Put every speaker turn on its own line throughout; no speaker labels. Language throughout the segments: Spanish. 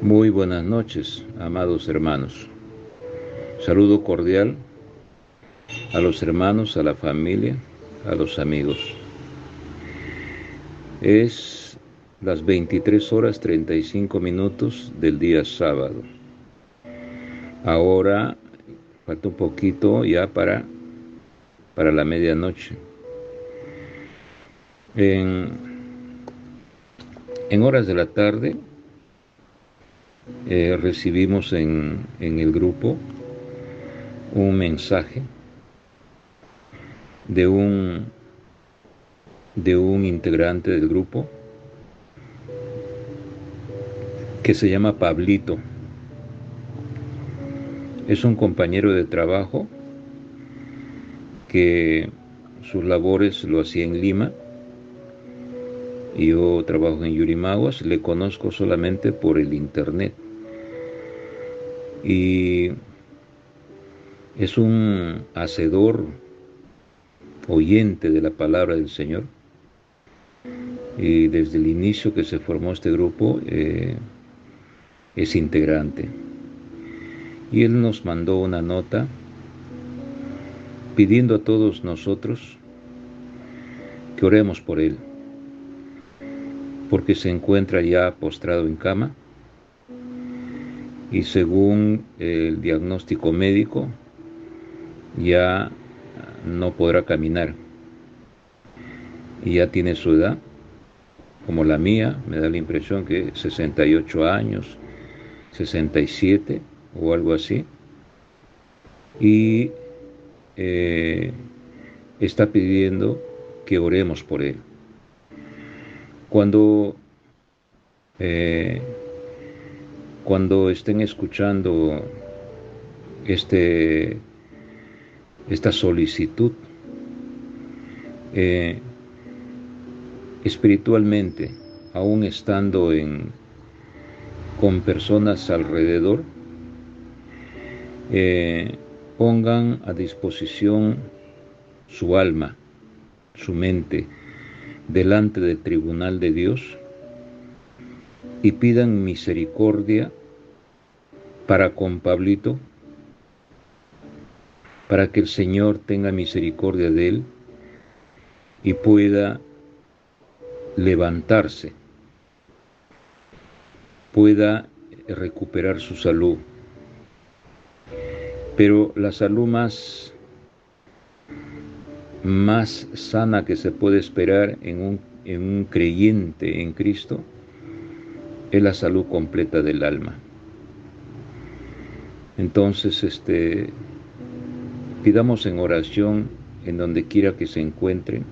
Muy buenas noches, amados hermanos. Saludo cordial a los hermanos, a la familia, a los amigos. Es las 23:35 del día sábado. Ahora falta un poquito ya para la medianoche. En horas de la tarde recibimos en el grupo un mensaje de un integrante del grupo que se llama Pablito. Es un compañero de trabajo que sus labores lo hacía en Lima y yo trabajo en Yurimaguas. Le conozco solamente por el internet y es un hacedor, oyente de la palabra del Señor, y desde el inicio que se formó este grupo es integrante. Y él nos mandó una nota pidiendo a todos nosotros que oremos por él, porque se encuentra ya postrado en cama y según el diagnóstico médico ya no podrá caminar y ya tiene su edad, como la mía. Me da la impresión que 68 años, 67 o algo así, y está pidiendo que oremos por él. Cuando estén escuchando esta solicitud, espiritualmente, aún estando con personas alrededor, pongan a disposición su alma, su mente, delante del tribunal de Dios y pidan misericordia para con Pablito, para que el Señor tenga misericordia de él y pueda levantarse, pueda recuperar su salud. Pero la salud más sana que se puede esperar en un creyente en Cristo es la salud completa del alma. Entonces, pidamos en oración en donde quiera que se encuentren,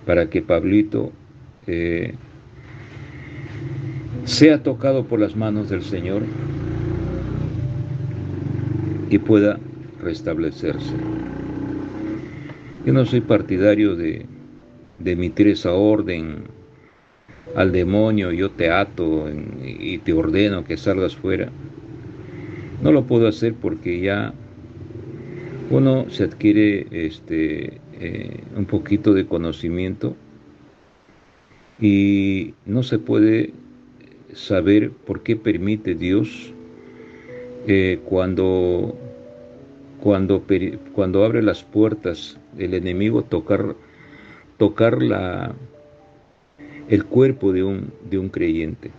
para que Pablito sea tocado por las manos del Señor y pueda restablecerse. Yo no soy partidario de emitir esa orden al demonio: yo te ato y te ordeno que salgas fuera. No lo puedo hacer porque ya uno se adquiere un poquito de conocimiento y no se puede saber por qué permite Dios cuando abre las puertas el enemigo tocar el cuerpo de un creyente.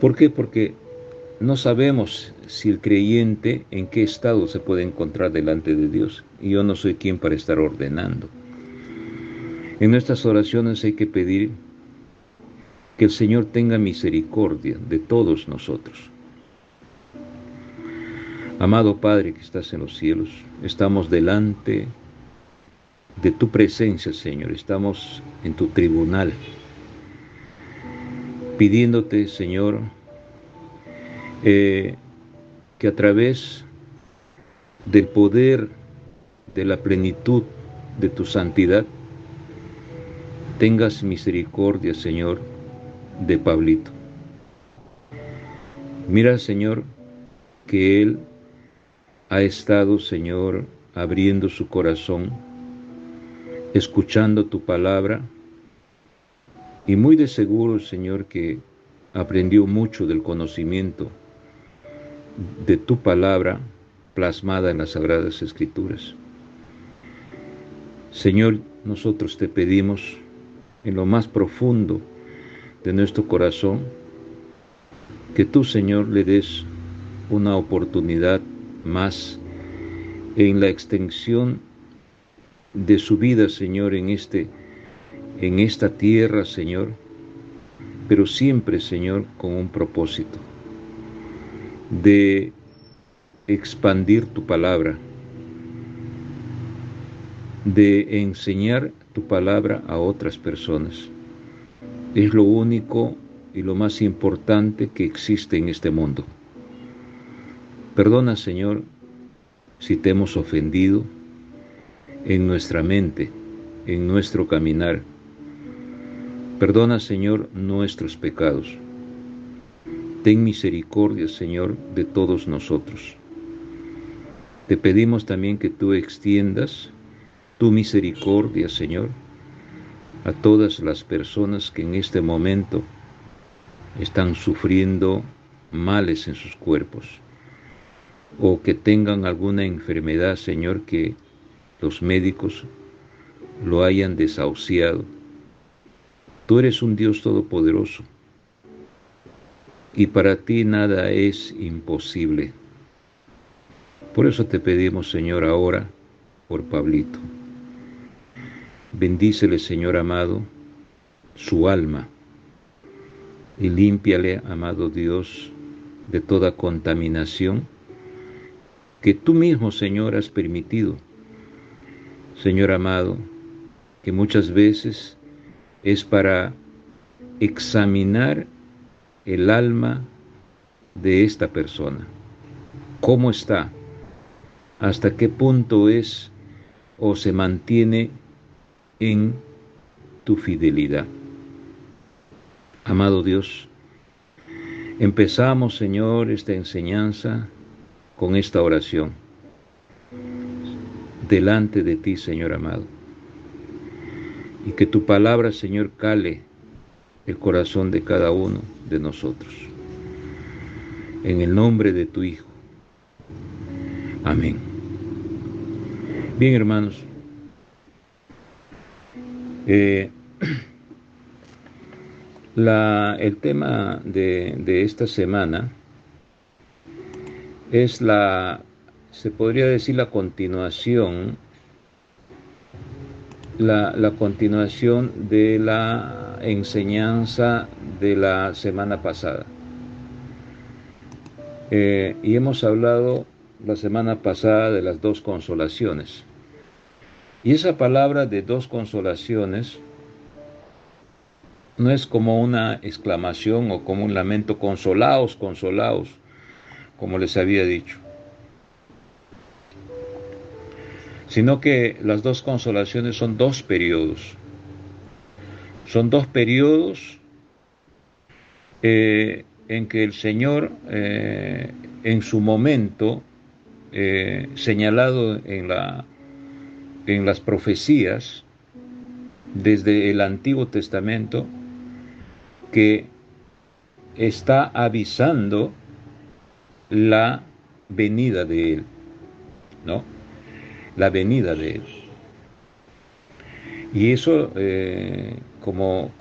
¿Por qué? Porque no sabemos si el creyente en qué estado se puede encontrar delante de Dios, y yo no soy quien para estar ordenando. En nuestras oraciones hay que pedir que el Señor tenga misericordia de todos nosotros. Amado Padre que estás en los cielos, estamos delante de tu presencia, Señor. Estamos en tu tribunal, pidiéndote, Señor, que a través del poder de la plenitud de tu santidad tengas misericordia, Señor, de Pablito. Mira, Señor, que él ha estado, Señor, abriendo su corazón, escuchando tu palabra, y muy de seguro, Señor, que aprendió mucho del conocimiento de tu palabra plasmada en las Sagradas Escrituras. Señor, nosotros te pedimos en lo más profundo de nuestro corazón que tú, Señor, le des una oportunidad más en la extensión de su vida, Señor, en esta tierra, Señor, pero siempre, Señor, con un propósito de expandir tu palabra, de enseñar tu palabra a otras personas. Es lo único y lo más importante que existe en este mundo. Perdona, Señor, si te hemos ofendido en nuestra mente, en nuestro caminar. Perdona, Señor, nuestros pecados. Ten misericordia, Señor, de todos nosotros. Te pedimos también que tú extiendas tu misericordia, Señor, a todas las personas que en este momento están sufriendo males en sus cuerpos, o que tengan alguna enfermedad, Señor, que los médicos lo hayan desahuciado. Tú eres un Dios todopoderoso, y para ti nada es imposible. Por eso te pedimos, Señor, ahora por Pablito. Bendícele, Señor amado, su alma, y límpiale, amado Dios, de toda contaminación que tú mismo, Señor, has permitido. Señor amado, que muchas veces es para examinar el alma de esta persona. ¿Cómo está? ¿Hasta qué punto es o se mantiene en tu fidelidad? Amado Dios, empezamos, Señor, esta enseñanza con esta oración delante de ti, Señor amado, y que tu palabra, Señor, cale el corazón de cada uno de nosotros. En el nombre de tu Hijo. Amén. Bien, hermanos, el tema de esta semana es se podría decir la continuación, la continuación de la enseñanza de la semana pasada. Y hemos hablado la semana pasada de las dos consolaciones. Y esa palabra de dos consolaciones no es como una exclamación o como un lamento, consolaos, consolaos, como les había dicho, sino que las dos consolaciones son dos periodos. Son dos periodos en que el Señor, en su momento señalado en las profecías desde el Antiguo Testamento, que está avisando la venida de Él, ¿no? La venida de Él. Y eso como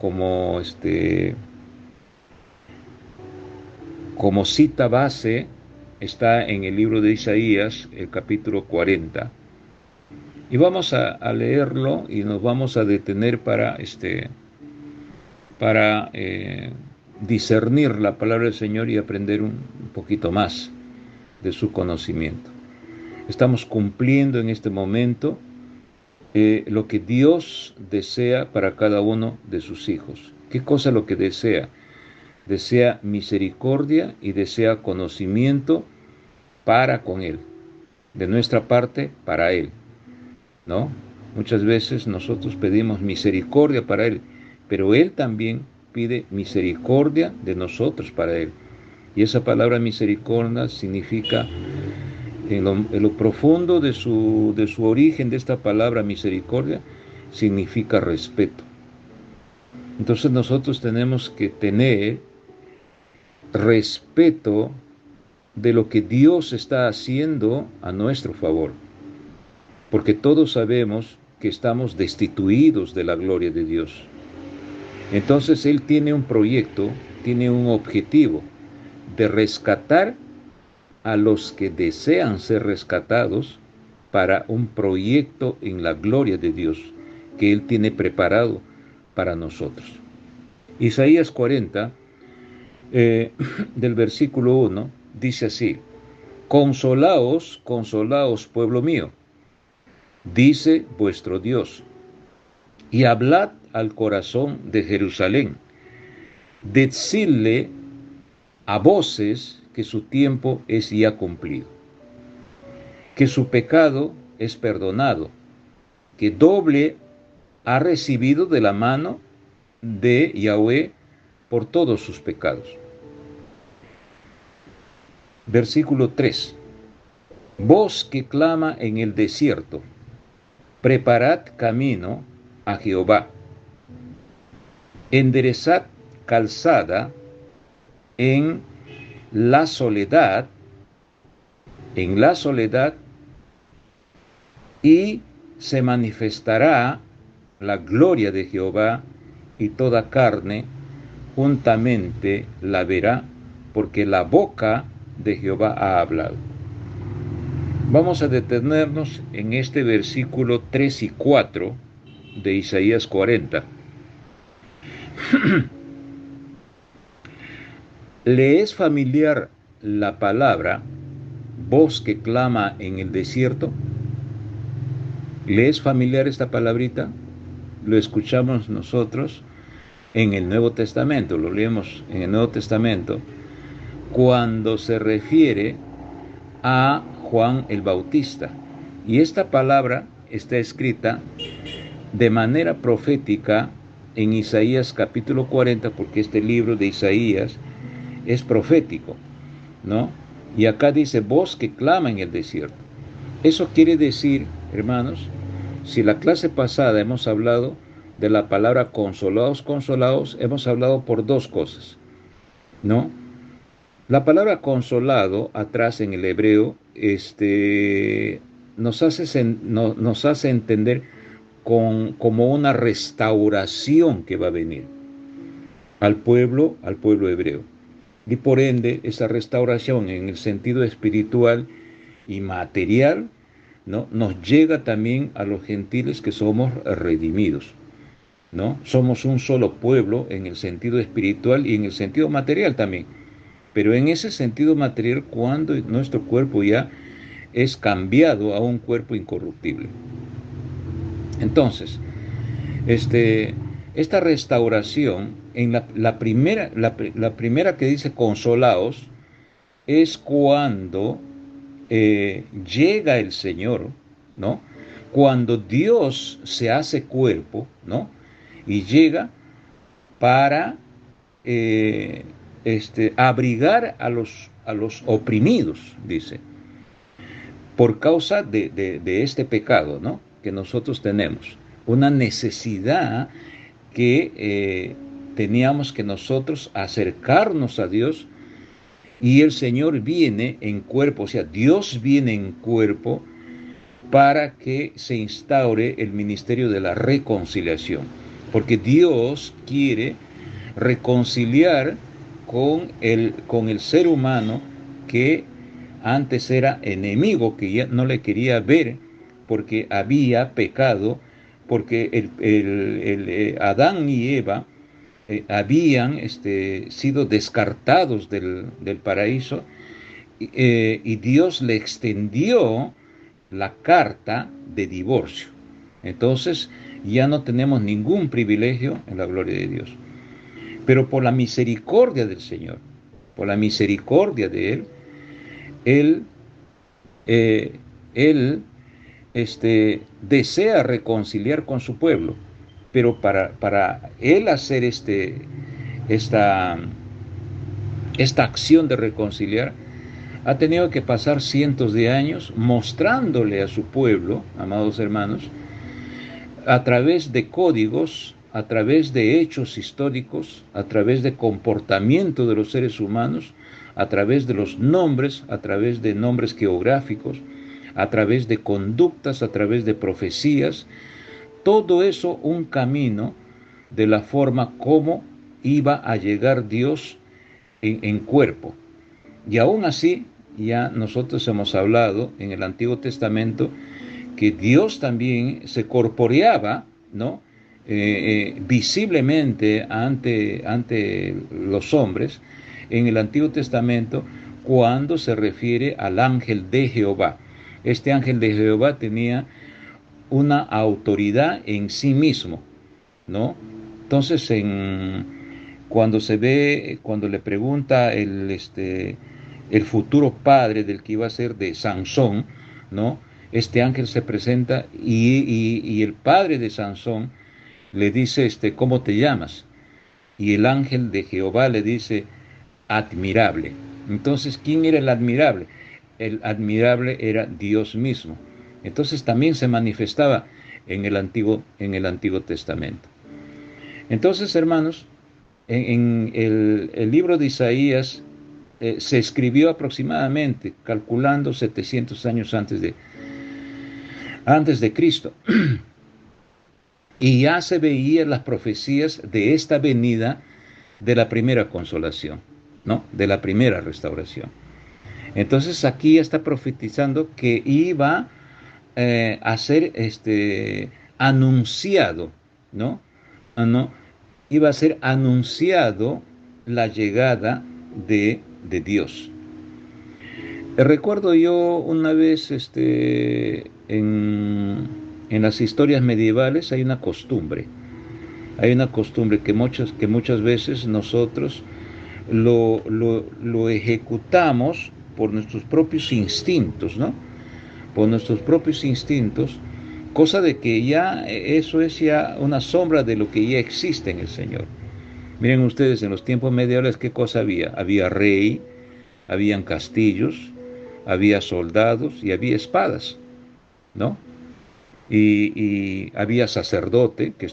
cita base está en el libro de Isaías, el capítulo 40. Y vamos a leerlo y nos vamos a detener para discernir la palabra del Señor y aprender un poquito más de su conocimiento. Estamos cumpliendo en este momento lo que Dios desea para cada uno de sus hijos. ¿Qué cosa es lo que desea? Desea misericordia y desea conocimiento para con Él, de nuestra parte para Él, ¿no? Muchas veces nosotros pedimos misericordia para Él, pero Él también pide misericordia de nosotros para Él. Y esa palabra misericordia significa, en lo profundo de su origen de esta palabra misericordia, significa respeto. Entonces nosotros tenemos que tener respeto de lo que Dios está haciendo a nuestro favor, porque todos sabemos que estamos destituidos de la gloria de Dios. Entonces Él tiene un proyecto, tiene un objetivo de rescatar a los que desean ser rescatados para un proyecto en la gloria de Dios que Él tiene preparado para nosotros. Isaías 40, del versículo 1, dice así: consolaos, consolaos, pueblo mío, dice vuestro Dios, y hablad al corazón de Jerusalén, decidle a voces que su tiempo es ya cumplido, que su pecado es perdonado, que doble ha recibido de la mano de Yahweh por todos sus pecados. Versículo 3. Voz que clama en el desierto, preparad camino a Jehová, enderezad calzada en la soledad, y se manifestará la gloria de Jehová, y toda carne juntamente la verá, porque la boca de Jehová ha hablado. Vamos a detenernos en este versículo 3 y 4 de Isaías 40. ¿Le es familiar la palabra voz que clama en el desierto? ¿Le es familiar esta palabrita? Lo escuchamos nosotros en el Nuevo Testamento, lo leemos en el Nuevo Testamento, cuando se refiere a Juan el Bautista. Y esta palabra está escrita de manera profética en Isaías capítulo 40, porque este libro de Isaías es profético, ¿no? Y acá dice voz que clama en el desierto. Eso quiere decir, hermanos, si la clase pasada hemos hablado de la palabra consolados, consolados, hemos hablado por dos cosas, ¿no? La palabra consolado, atrás en el hebreo, nos hace entender como una restauración que va a venir al pueblo hebreo. Y por ende, esa restauración en el sentido espiritual y material, ¿no?, nos llega también a los gentiles que somos redimidos, ¿no? Somos un solo pueblo en el sentido espiritual y en el sentido material también. Pero en ese sentido material, cuando nuestro cuerpo ya es cambiado a un cuerpo incorruptible. Entonces, esta restauración, en la primera que dice consolaos, es cuando llega el Señor, ¿no? Cuando Dios se hace cuerpo, ¿no? Y llega para abrigar a los oprimidos, dice, por causa de este pecado, ¿no?, que nosotros tenemos, una necesidad que teníamos que nosotros acercarnos a Dios, y el Señor viene en cuerpo, o sea, Dios viene en cuerpo para que se instaure el ministerio de la reconciliación, porque Dios quiere reconciliar con el ser humano que antes era enemigo, que ya no le quería ver porque había pecado, porque Adán y Eva habían sido descartados del paraíso, y Dios le extendió la carta de divorcio. Entonces ya no tenemos ningún privilegio en la gloria de Dios. Pero por la misericordia del Señor, por la misericordia de Él desea reconciliar con su pueblo. Pero para Él hacer esta acción de reconciliar, ha tenido que pasar cientos de años mostrándole a su pueblo, amados hermanos, a través de códigos a través de hechos históricos, a través de comportamiento de los seres humanos, a través de los nombres, a través de nombres geográficos, a través de conductas, a través de profecías, todo eso un camino de la forma como iba a llegar Dios en cuerpo. Y aún así, ya nosotros hemos hablado en el Antiguo Testamento que Dios también se corporeaba, ¿no? Visiblemente ante los hombres en el Antiguo Testamento cuando se refiere al ángel de Jehová. Este ángel de Jehová tenía una autoridad en sí mismo, ¿no? Entonces, cuando le pregunta el futuro padre del que iba a ser de Sansón, ¿no? Este ángel se presenta y el padre de Sansón le dice, ¿cómo te llamas? Y el ángel de Jehová le dice, admirable. Entonces, ¿quién era el admirable? El admirable era Dios mismo. Entonces también se manifestaba en el Antiguo Testamento. Entonces, hermanos, en el libro de Isaías se escribió aproximadamente, calculando 700 años antes de Cristo. Y ya se veían las profecías de esta venida de la primera consolación, ¿no? De la primera restauración. Entonces aquí ya está profetizando que iba a ser anunciado, ¿no? ¿No? Iba a ser anunciado la llegada de Dios. Recuerdo yo una vez en las historias medievales hay una costumbre. Hay una costumbre que muchas veces nosotros lo ejecutamos por nuestros propios instintos, ¿no? Por nuestros propios instintos, cosa de que ya eso es ya una sombra de lo que ya existe en el Señor. Miren ustedes, en los tiempos medievales, ¿qué cosa había? Había rey, habían castillos, había soldados y había espadas, ¿no? Y había sacerdote que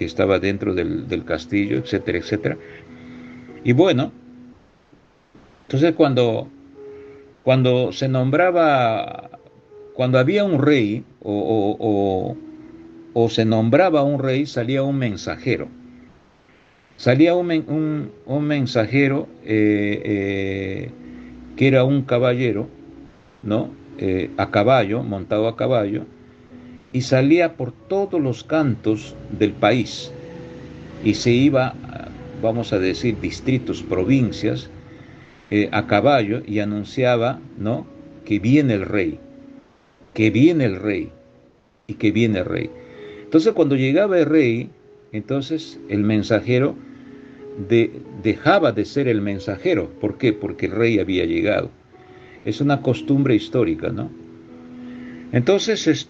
estaba dentro del castillo, etcétera, etcétera. Y bueno, entonces cuando se nombraba, cuando había un rey o se nombraba un rey, salía un mensajero. Salía un mensajero que era un caballero, ¿no? A caballo, montado a caballo, y salía por todos los cantos del país y se iba, vamos a decir, distritos, provincias, a caballo y anunciaba, ¿no? Que viene el rey, que viene el rey y que viene el rey. Entonces cuando llegaba el rey, entonces el mensajero dejaba de ser el mensajero. ¿Por qué? Porque el rey había llegado. Es una costumbre histórica, ¿no? Entonces,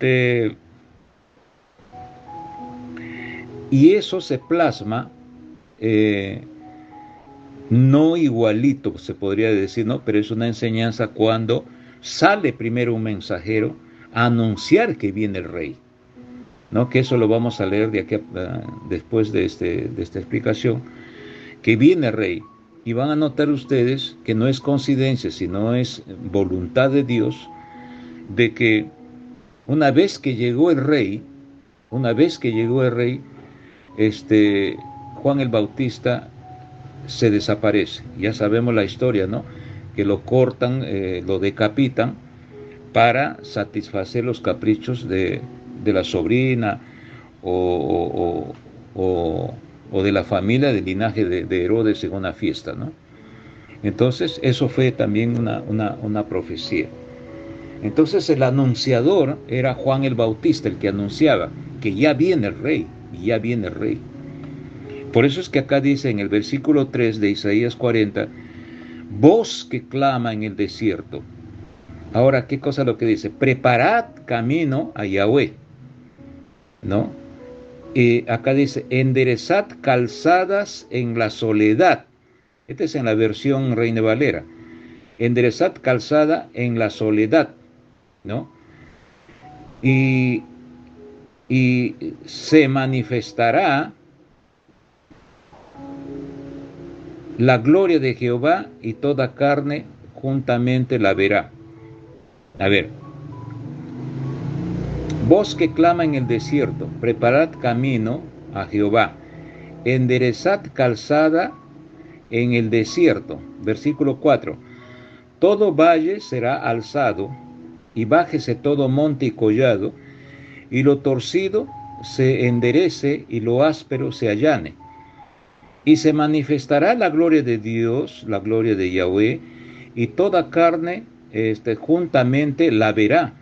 y eso se plasma, no igualito, se podría decir, ¿no? Pero es una enseñanza cuando sale primero un mensajero a anunciar que viene el rey, ¿no? Que eso lo vamos a leer de aquí después de esta explicación, que viene el rey. Y van a notar ustedes que no es coincidencia, sino es voluntad de Dios, de que una vez que llegó el rey, Juan el Bautista se desaparece. Ya sabemos la historia, ¿no? Que lo cortan, lo decapitan para satisfacer los caprichos de la sobrina o, o de la familia del linaje de Herodes en una fiesta, ¿no? Entonces, eso fue también una profecía. Entonces, el anunciador era Juan el Bautista, el que anunciaba que ya viene el rey, y ya viene el rey. Por eso es que acá dice en el versículo 3 de Isaías 40, voz que clama en el desierto. Ahora, ¿qué cosa es lo que dice? Preparad camino a Yahweh, ¿no? Y acá dice, enderezad calzadas en la soledad. Esta es en la versión Reina Valera. Enderezad calzada en la soledad, ¿no? Y y se manifestará la gloria de Jehová y toda carne juntamente la verá. A ver, voz que clama en el desierto, preparad camino a Jehová, enderezad calzada en el desierto. Versículo 4. Todo valle será alzado, y bájese todo monte y collado, y lo torcido se enderece, y lo áspero se allane. Y se manifestará la gloria de Dios, la gloria de Yahweh, y toda carne juntamente la verá,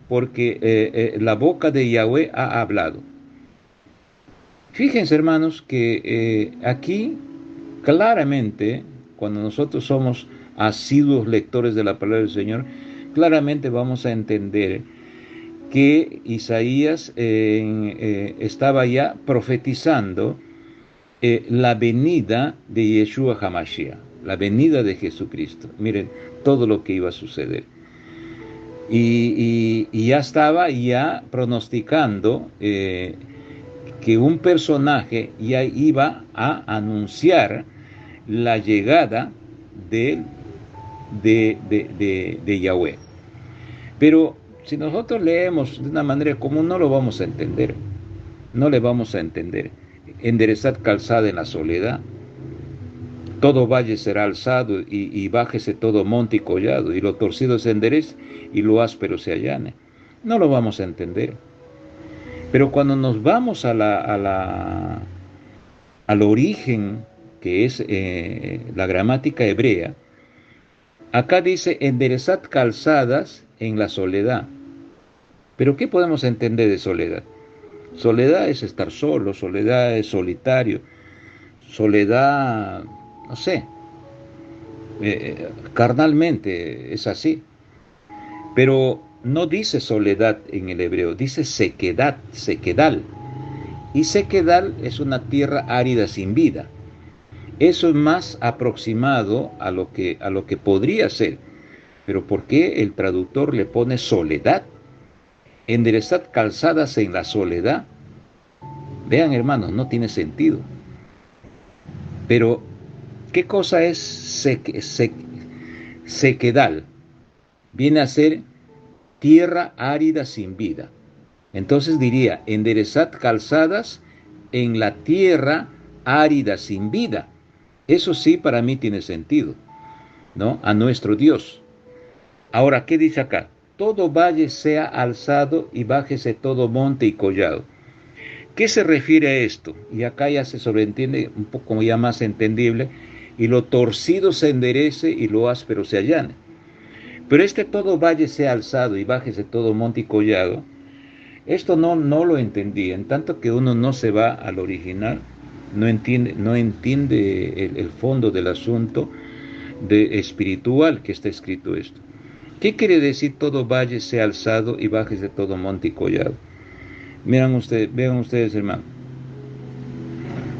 porque la boca de Yahweh ha hablado. Fíjense, hermanos, que aquí claramente, cuando nosotros somos asiduos lectores de la palabra del Señor, claramente vamos a entender que Isaías estaba ya profetizando la venida de Yeshua HaMashiach, la venida de Jesucristo. Miren todo lo que iba a suceder. Y ya estaba pronosticando que un personaje ya iba a anunciar la llegada de Yahweh. Pero si nosotros leemos de una manera común, no lo vamos a entender. No le vamos a entender. Enderezad calzada en la soledad. Todo valle será alzado y bájese todo monte y collado, y lo torcido se enderece y lo áspero se allane. No lo vamos a entender. Pero cuando nos vamos al origen, que es la gramática hebrea, acá dice enderezad calzadas en la soledad. ¿Pero qué podemos entender de soledad? Soledad es estar solo, soledad es solitario, soledad, no sé, carnalmente es así. Pero no dice soledad en el hebreo, dice sequedad, sequedal. Y sequedal es una tierra árida sin vida. Eso es más aproximado a lo que podría ser. Pero ¿por qué el traductor le pone soledad? Enderezad calzadas en la soledad. Vean, hermanos, no tiene sentido. Pero, ¿qué cosa es sequedal? Viene a ser tierra árida sin vida. Entonces diría, enderezad calzadas en la tierra árida sin vida. Eso sí para mí tiene sentido, ¿no? A nuestro Dios. Ahora, ¿qué dice acá? Todo valle sea alzado y bájese todo monte y collado. ¿Qué se refiere a esto? Y acá ya se sobreentiende un poco ya más entendible, y lo torcido se enderece y lo áspero se allane. Pero todo valle sea alzado y bájese todo monte y collado, esto no lo entendí, en tanto que uno no se va al original, no entiende el fondo del asunto espiritual que está escrito esto. ¿Qué quiere decir todo valle sea alzado y bájese todo monte y collado? Vean ustedes, hermano.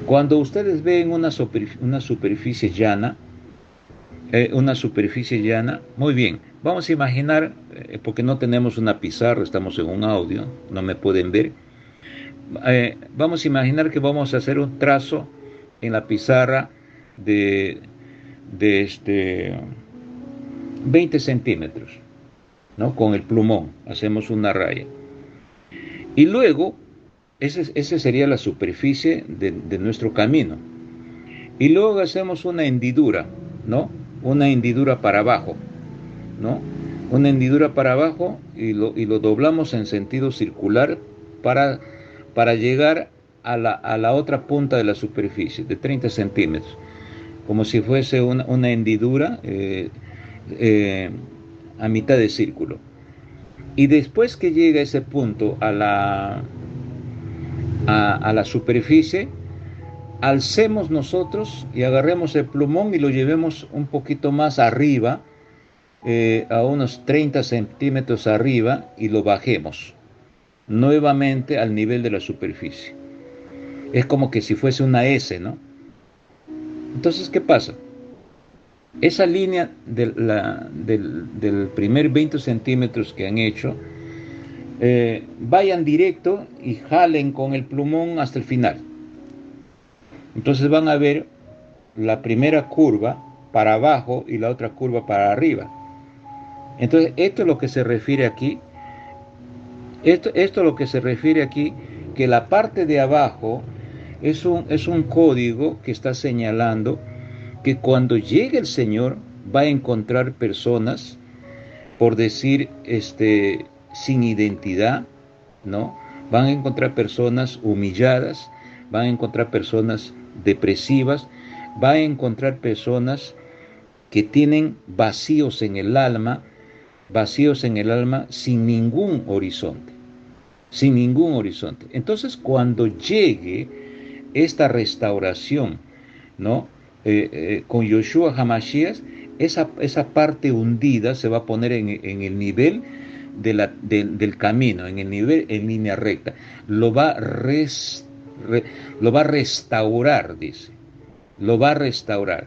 Cuando ustedes ven una superficie llana, muy bien, vamos a imaginar, porque no tenemos una pizarra, estamos en un audio, no me pueden ver, vamos a imaginar que vamos a hacer un trazo en la pizarra de 20 centímetros, ¿no? Con el plumón hacemos una raya. Y luego, esa sería la superficie de nuestro camino. Y luego hacemos una hendidura, ¿no? Una hendidura para abajo, ¿no? Una hendidura para abajo y lo doblamos en sentido circular para llegar a la otra punta de la superficie, de 30 centímetros. Como si fuese una hendidura a mitad de círculo. Y después que llega ese punto a la superficie, alcemos nosotros y agarremos el plumón y lo llevemos un poquito más arriba, a unos 30 centímetros arriba, y lo bajemos nuevamente al nivel de la superficie. Es como que si fuese una S, ¿no? Entonces, ¿qué pasa? Esa línea del primer 20 centímetros que han hecho vayan directo y jalen con el plumón hasta el final. Entonces van a ver la primera curva para abajo y la otra curva para arriba. Entonces, esto es lo que se refiere aquí. Esto es lo que se refiere aquí, que la parte de abajo es un código que está señalando que cuando llegue el Señor va a encontrar personas, por decir, sin identidad, ¿no? Van a encontrar personas humilladas, van a encontrar personas depresivas, van a encontrar personas que tienen vacíos en el alma sin ningún horizonte, sin ningún horizonte. Entonces, cuando llegue esta restauración, ¿no? Con Yoshua Hamashiach, esa parte hundida se va a poner en el nivel del camino, en el nivel en línea recta. Lo va a restaurar, dice. Lo va a restaurar.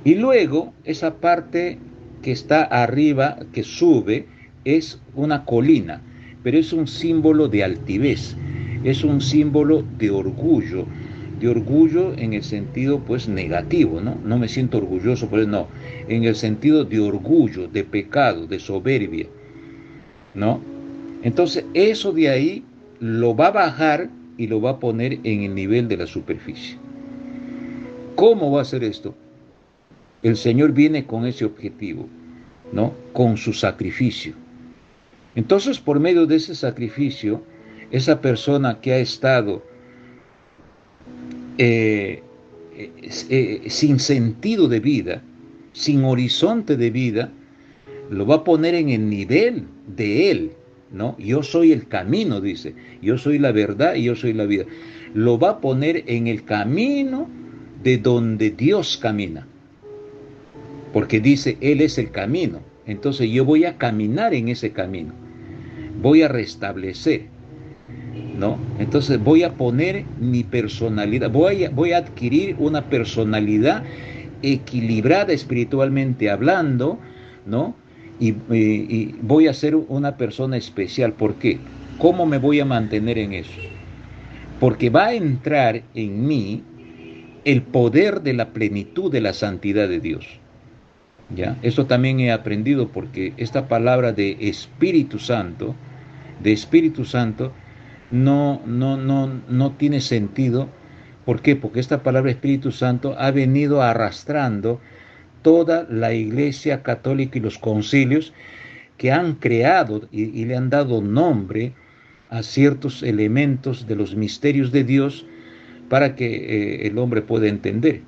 Y luego, esa parte que está arriba, que sube, es una colina, pero es un símbolo de altivez, es un símbolo de orgullo en el sentido pues negativo, ¿no? No me siento orgulloso, pero no, en el sentido de orgullo, de pecado, de soberbia, ¿no? Entonces, eso de ahí lo va a bajar y lo va a poner en el nivel de la superficie. ¿Cómo va a hacer esto? El Señor viene con ese objetivo, ¿no? Con su sacrificio. Entonces, por medio de ese sacrificio, esa persona que ha estado eh, sin sentido de vida, sin horizonte de vida, lo va a poner en el nivel de Él, ¿no? Yo soy el camino, dice. Yo soy la verdad y yo soy la vida. Lo va a poner en el camino de donde Dios camina. Porque dice, Él es el camino. Entonces yo voy a caminar en ese camino. Voy a restablecer, ¿no? Entonces voy a poner mi personalidad. Voy a adquirir una personalidad equilibrada espiritualmente hablando, ¿no? Y voy a ser una persona especial. ¿Por qué? ¿Cómo me voy a mantener en eso? Porque va a entrar en mí el poder de la plenitud de la santidad de Dios. ¿Ya? Esto también he aprendido porque esta palabra de Espíritu Santo, no tiene sentido. ¿Por qué? Porque esta palabra Espíritu Santo ha venido arrastrando toda la Iglesia Católica y los concilios que han creado y le han dado nombre a ciertos elementos de los misterios de Dios para que el hombre pueda entender.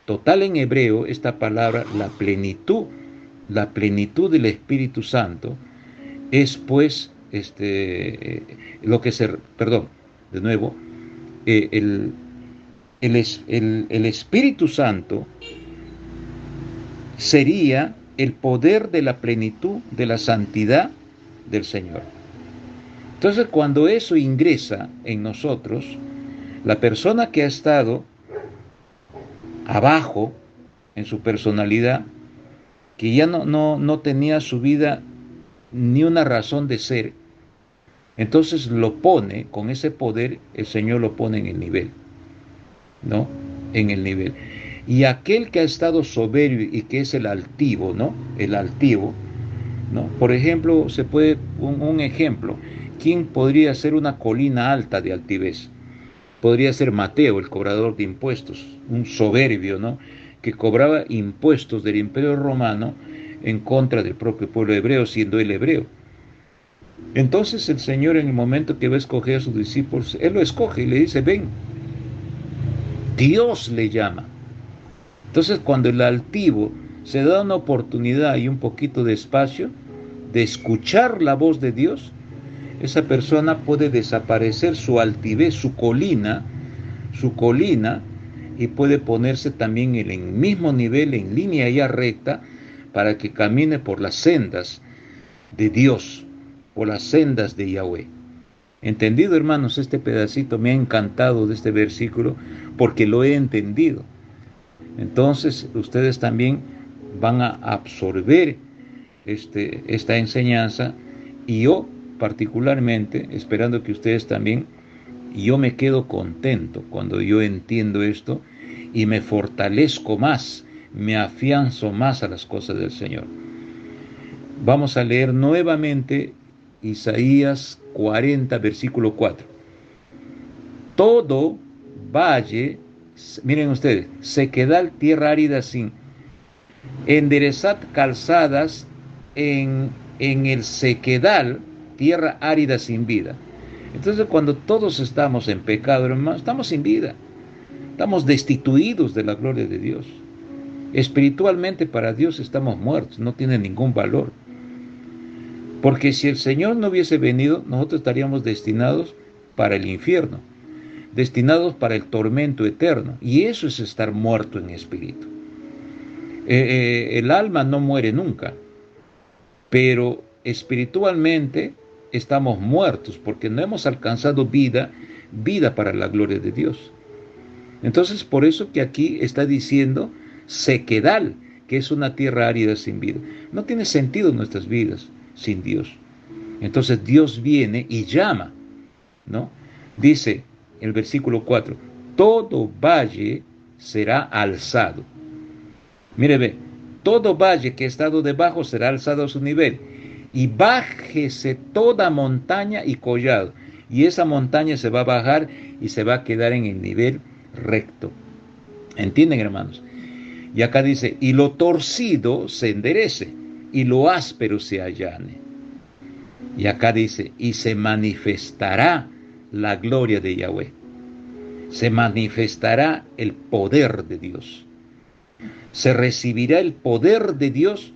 Total en hebreo, esta palabra, la plenitud del Espíritu Santo, es pues lo que se, perdón, de nuevo, el, el Espíritu Santo sería el poder de la plenitud de la santidad del Señor. Entonces, cuando eso ingresa en nosotros, la persona que ha estado abajo en su personalidad, que ya no tenía su vida ni una razón de ser, entonces lo pone, con ese poder, el Señor lo pone en el nivel, ¿no? En el nivel. Y aquel que ha estado soberbio y que es el altivo, ¿no? El altivo, ¿no? Por ejemplo, se puede, un ejemplo, ¿quién podría ser una colina alta de altivez? Podría ser Mateo, el cobrador de impuestos, un soberbio, ¿no? Que cobraba impuestos del Imperio Romano en contra del propio pueblo hebreo, siendo él hebreo. Entonces el Señor, en el momento que va a escoger a sus discípulos, Él lo escoge y le dice, ven, Dios le llama. Entonces cuando el altivo se da una oportunidad y un poquito de espacio de escuchar la voz de Dios, esa persona puede desaparecer su altivez, su colina, y puede ponerse también en el mismo nivel, en línea ya recta, para que camine por las sendas de Dios, por las sendas de Yahweh. ¿Entendido, hermanos? Este pedacito me ha encantado de este versículo porque lo he entendido. Entonces, ustedes también van a absorber esta enseñanza y yo particularmente, esperando que ustedes también, yo me quedo contento cuando yo entiendo esto y me fortalezco más, me afianzo más a las cosas del Señor. Vamos a leer nuevamente Isaías 40, versículo 4. Todo valle, miren ustedes, sequedal, tierra árida sin, enderezad calzadas en el sequedal, tierra árida sin vida. Entonces, cuando todos estamos en pecado, hermano, estamos sin vida, estamos destituidos de la gloria de Dios. Espiritualmente para Dios estamos muertos, no tiene ningún valor. Porque si el Señor no hubiese venido, nosotros estaríamos destinados para el infierno, destinados para el tormento eterno. Y eso es estar muerto en espíritu. El alma no muere nunca, pero espiritualmente estamos muertos porque no hemos alcanzado vida para la gloria de Dios. Entonces, por eso que aquí está diciendo sequedal, que es una tierra árida sin vida. No tiene sentido nuestras vidas sin Dios. Entonces Dios viene y llama, ¿no? Dice el versículo 4, todo valle será alzado. Mire, ve, todo valle que ha estado debajo será alzado a su nivel, y bájese toda montaña y collado, y esa montaña se va a bajar y se va a quedar en el nivel recto. ¿Entienden, hermanos? Y acá dice, y lo torcido se enderece, y lo áspero se allane. Y acá dice, y se manifestará la gloria de Yahweh. Se manifestará el poder de Dios. Se recibirá el poder de Dios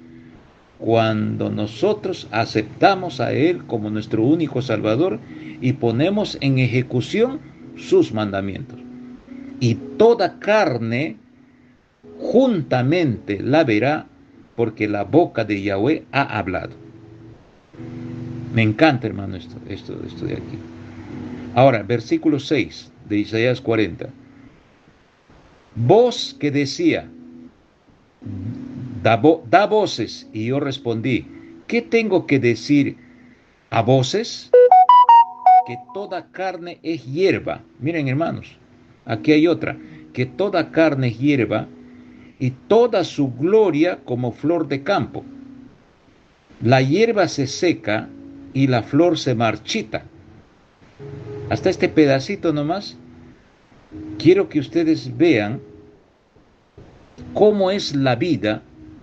cuando nosotros aceptamos a Él como nuestro único Salvador y ponemos en ejecución sus mandamientos. Y toda carne juntamente la verá, porque la boca de Yahweh ha hablado. Me encanta, hermano, esto de aquí. Ahora, versículo 6 de Isaías 40. Voz que decía, da voces, y yo respondí, ¿qué tengo que decir a voces? Que toda carne es hierba. Miren, hermanos, aquí hay otra, que toda carne es hierba, y toda su gloria como flor de campo. La hierba se seca y la flor se marchita. Hasta este pedacito nomás, quiero que ustedes vean cómo es la vida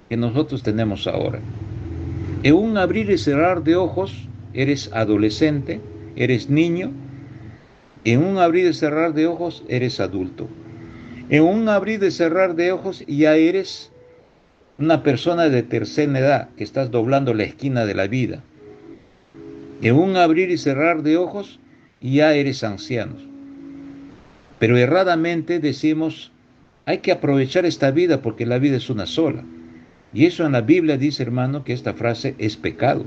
que nosotros tenemos ahora. En un abrir y cerrar de ojos, eres adolescente, eres niño. En un abrir y cerrar de ojos, eres adulto. En un abrir y cerrar de ojos ya eres una persona de tercera edad, que estás doblando la esquina de la vida. En un abrir y cerrar de ojos ya eres anciano. Pero erradamente decimos, hay que aprovechar esta vida porque la vida es una sola. Y eso en la Biblia dice, hermano, que esta frase es pecado.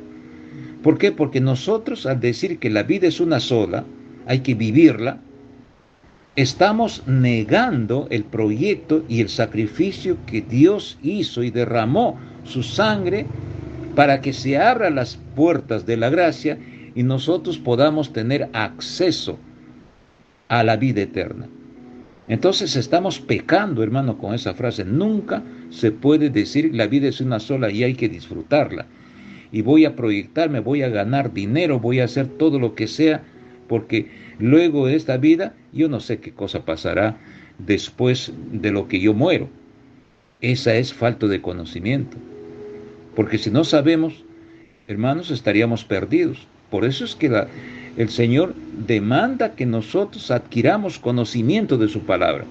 ¿Por qué? Porque nosotros al decir que la vida es una sola, hay que vivirla, estamos negando el proyecto y el sacrificio que Dios hizo y derramó su sangre para que se abran las puertas de la gracia y nosotros podamos tener acceso a la vida eterna. Entonces estamos pecando, hermano, con esa frase. Nunca se puede decir la vida es una sola y hay que disfrutarla. Y voy a proyectarme, voy a ganar dinero, voy a hacer todo lo que sea, porque luego de esta vida yo no sé qué cosa pasará después de lo que yo muero. Esa es falta de conocimiento. Porque si no sabemos, hermanos, estaríamos perdidos. Por eso es que el Señor demanda que nosotros adquiramos conocimiento de su palabra.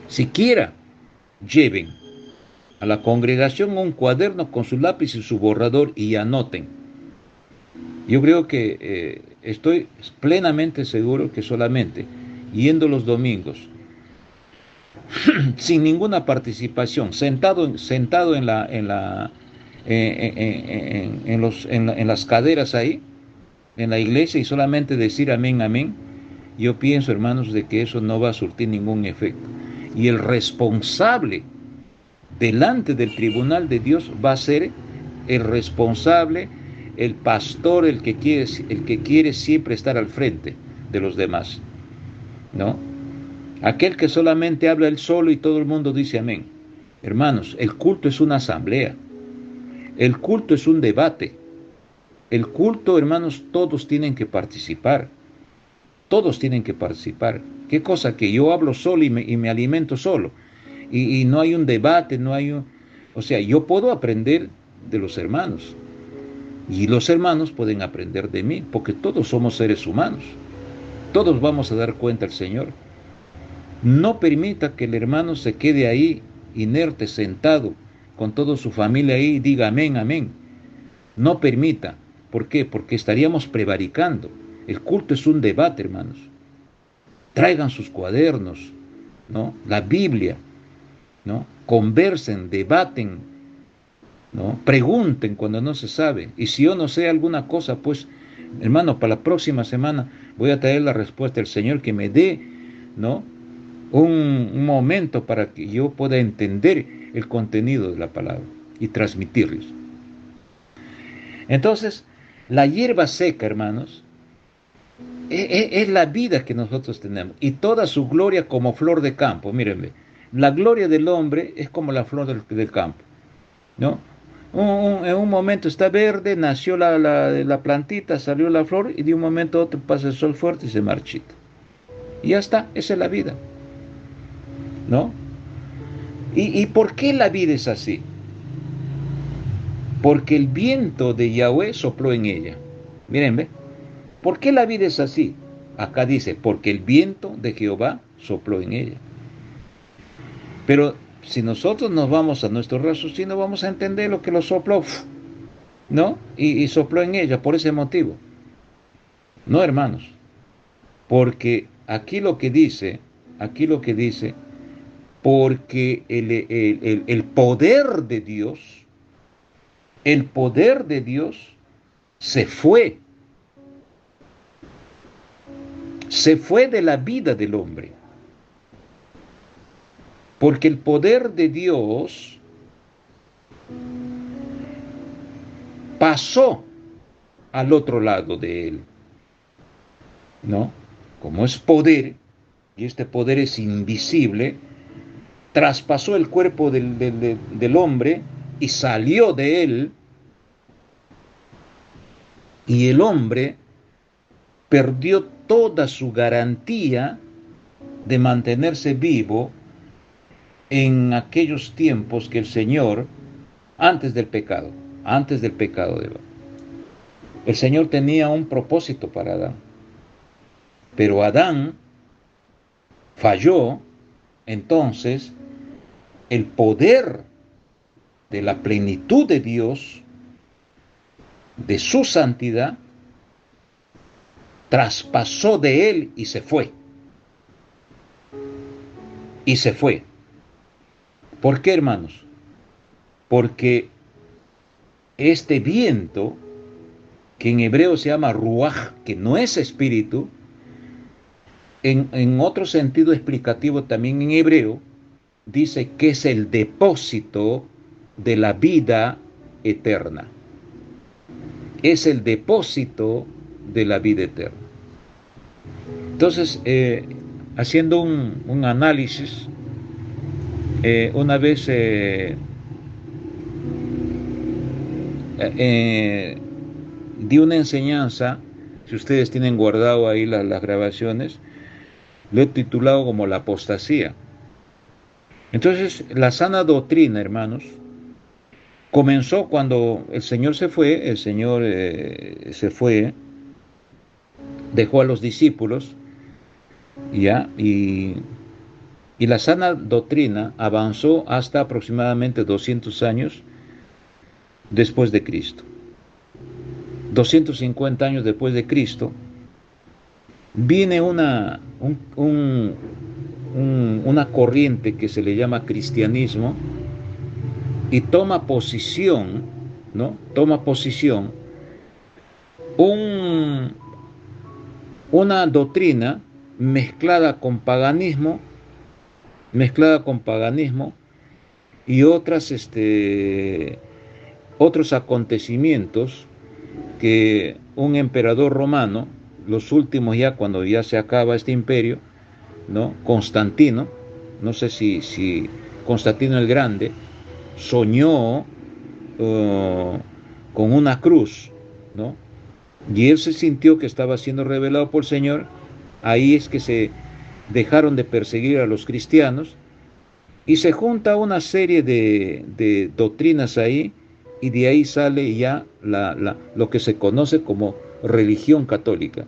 Siquiera lleven a la congregación un cuaderno con su lápiz y su borrador y anoten. Yo creo que estoy plenamente seguro que solamente yendo los domingos, sin ninguna participación, sentado en las caderas ahí, en la iglesia, y solamente decir amén, amén, yo pienso, hermanos, de que eso no va a surtir ningún efecto. Y el responsable delante del tribunal de Dios va a ser el responsable, el pastor el que quiere siempre estar al frente de los demás, ¿no? Aquel que solamente habla él solo y todo el mundo dice amén. Hermanos, el culto es una asamblea. El culto es un debate. El culto, hermanos, todos tienen que participar. Todos tienen que participar. ¿Qué cosa? Que yo hablo solo y me alimento solo. Y no hay un debate, no hay un... O sea, yo puedo aprender de los hermanos. Y los hermanos pueden aprender de mí, porque todos somos seres humanos. Todos vamos a dar cuenta al Señor. No permita que el hermano se quede ahí, inerte, sentado, con toda su familia ahí, y diga amén, amén. No permita. ¿Por qué? Porque estaríamos prevaricando. El culto es un debate, hermanos. Traigan sus cuadernos, ¿no? La Biblia, ¿no? Conversen, debaten, ¿no? Pregunten cuando no se sabe. Y si yo no sé alguna cosa, pues, hermano, para la próxima semana voy a traer la respuesta del Señor, que me dé, ¿no? Un momento para que yo pueda entender el contenido de la palabra y transmitirles. Entonces, la hierba seca, hermanos, es la vida que nosotros tenemos y toda su gloria como flor de campo. Mírenme, la gloria del hombre es como la flor del campo, ¿no? En un momento está verde, nació la plantita, salió la flor y de un momento a otro pasa el sol fuerte y se marchita. Y ya está, esa es la vida, ¿no? ¿Y por qué la vida es así? Porque el viento de Yahweh sopló en ella. Miren, ¿ve? ¿Por qué la vida es así? Acá dice, porque el viento de Jehová sopló en ella. Pero si nosotros nos vamos a nuestro raciocinio, vamos a entender lo que lo sopló, ¿no? Y sopló en ella por ese motivo. No, hermanos. Porque aquí lo que dice, porque el poder de Dios se fue de la vida del hombre. Porque el poder de Dios pasó al otro lado de él, ¿no? Como es poder, y este poder es invisible, traspasó el cuerpo del hombre y salió de él, y el hombre perdió toda su garantía de mantenerse vivo en aquellos tiempos que el Señor, antes del pecado de Eva, el Señor tenía un propósito para Adán. Pero Adán falló, entonces el poder de la plenitud de Dios, de su santidad, traspasó de él y se fue. Y se fue. ¿Por qué, hermanos? Porque este viento, que en hebreo se llama ruaj, que no es espíritu, en otro sentido explicativo también en hebreo, dice que es el depósito de la vida eterna. Es el depósito de la vida eterna. Entonces, haciendo un análisis, una vez di una enseñanza, si ustedes tienen guardado ahí las grabaciones, lo he titulado como la apostasía. Entonces, la sana doctrina, hermanos, comenzó cuando el Señor se fue, dejó a los discípulos, ¿ya? Y la sana doctrina avanzó hasta aproximadamente 200 años después de Cristo. 250 años después de Cristo, viene una corriente que se le llama cristianismo y toma posición, ¿no? Toma posición una doctrina mezclada con paganismo y otros acontecimientos que un emperador romano, los últimos ya, cuando ya se acaba este imperio, ¿no? Constantino, no sé si Constantino el Grande, soñó con una cruz, ¿no? Y él se sintió que estaba siendo revelado por el Señor. Ahí es que se dejaron de perseguir a los cristianos y se junta una serie de doctrinas ahí, y de ahí sale ya lo que se conoce como religión católica.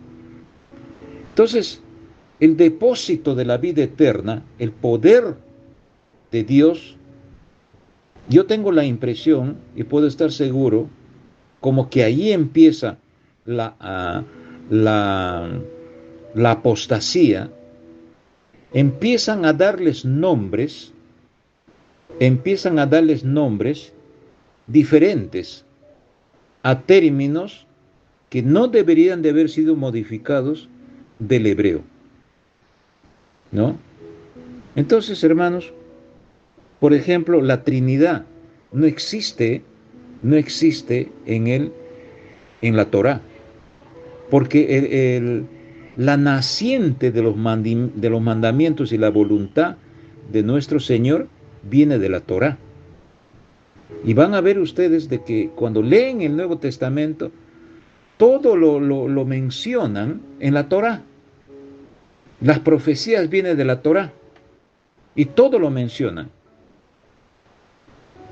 Entonces, el depósito de la vida eterna, el poder de Dios, yo tengo la impresión, y puedo estar seguro, como que ahí empieza la, la, la apostasía. Empiezan a darles nombres diferentes a términos que no deberían de haber sido modificados del hebreo, ¿no? Entonces, hermanos, por ejemplo, la Trinidad no existe, no existe en la Torá, porque la naciente de los mandamientos y la voluntad de nuestro Señor viene de la Torá. Y van a ver ustedes de que cuando leen el Nuevo Testamento, todo lo mencionan en la Torá. Las profecías vienen de la Torá y todo lo mencionan.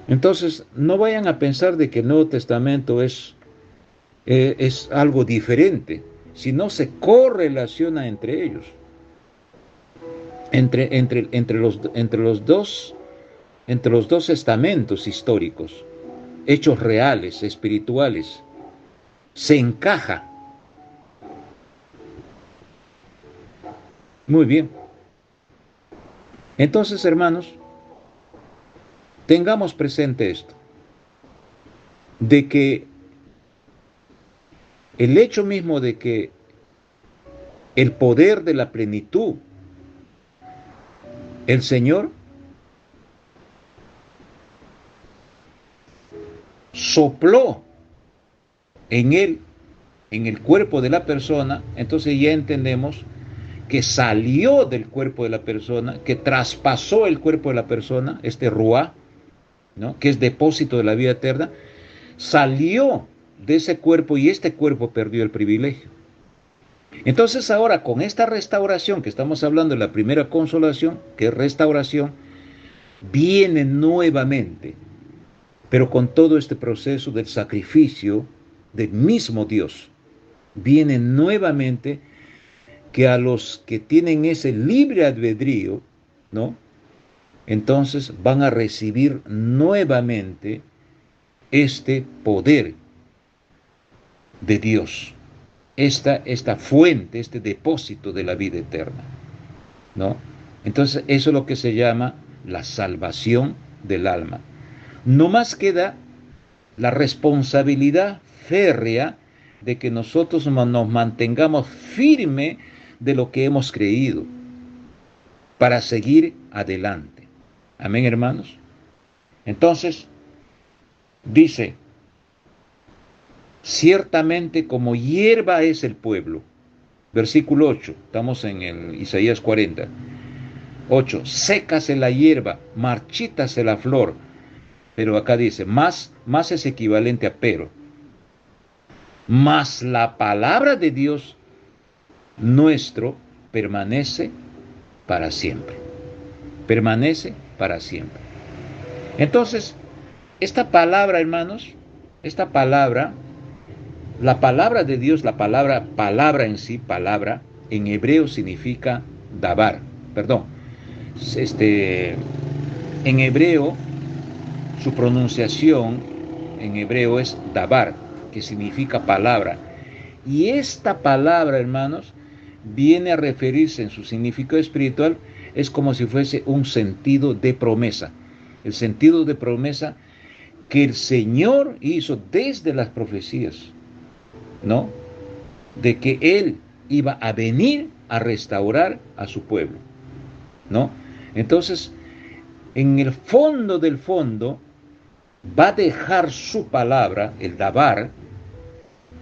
Entonces, no vayan a pensar de que el Nuevo Testamento es algo diferente, sino se correlaciona entre ellos, entre los dos estamentos históricos, hechos reales, espirituales, se encaja. Muy bien. Entonces, hermanos, tengamos presente esto, de que el hecho mismo de que el poder de la plenitud, el Señor sopló en él, en el cuerpo de la persona, entonces ya entendemos que salió del cuerpo de la persona, que traspasó el cuerpo de la persona, este ruá, ¿no? Que es depósito de la vida eterna, salió de ese cuerpo y este cuerpo perdió el privilegio. Entonces ahora con esta restauración que estamos hablando de la primera consolación, que es restauración, viene nuevamente, pero con todo este proceso del sacrificio del mismo Dios, viene nuevamente que a los que tienen ese libre albedrío, ¿no? Entonces van a recibir nuevamente este poder de Dios, esta fuente, este depósito de la vida eterna, ¿no? Entonces eso es lo que se llama la salvación del alma. No más queda la responsabilidad férrea de que nosotros nos mantengamos firme de lo que hemos creído para seguir adelante. Amén, hermanos. Entonces, dice, ciertamente como hierba es el pueblo. Versículo 8, estamos en el Isaías 40. 8, sécase la hierba, marchítase la flor. Pero acá dice, más es equivalente a pero. Mas la palabra de Dios nuestro permanece para siempre. Permanece para siempre. Entonces, esta palabra, hermanos, esta palabra, la palabra de Dios, la palabra en sí, palabra, en hebreo significa dabar, perdón. En hebreo, su pronunciación en hebreo es dabar, que significa palabra. Y esta palabra, hermanos, viene a referirse en su significado espiritual, es como si fuese un sentido de promesa. El sentido de promesa que el Señor hizo desde las profecías, ¿no? De que Él iba a venir a restaurar a su pueblo, ¿no? Entonces, en el fondo del fondo, va a dejar su palabra, el dabar,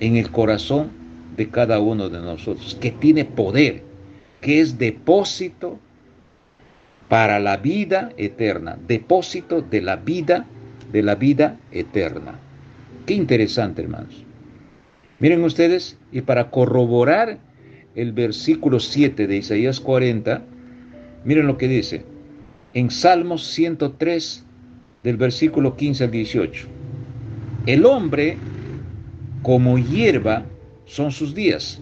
en el corazón de cada uno de nosotros, que tiene poder, que es depósito para la vida eterna, depósito de la vida eterna. Qué interesante, hermanos. Miren ustedes, y para corroborar el versículo 7 de Isaías 40, miren lo que dice en Salmos 103, del versículo 15 al 18. El hombre como hierba son sus días,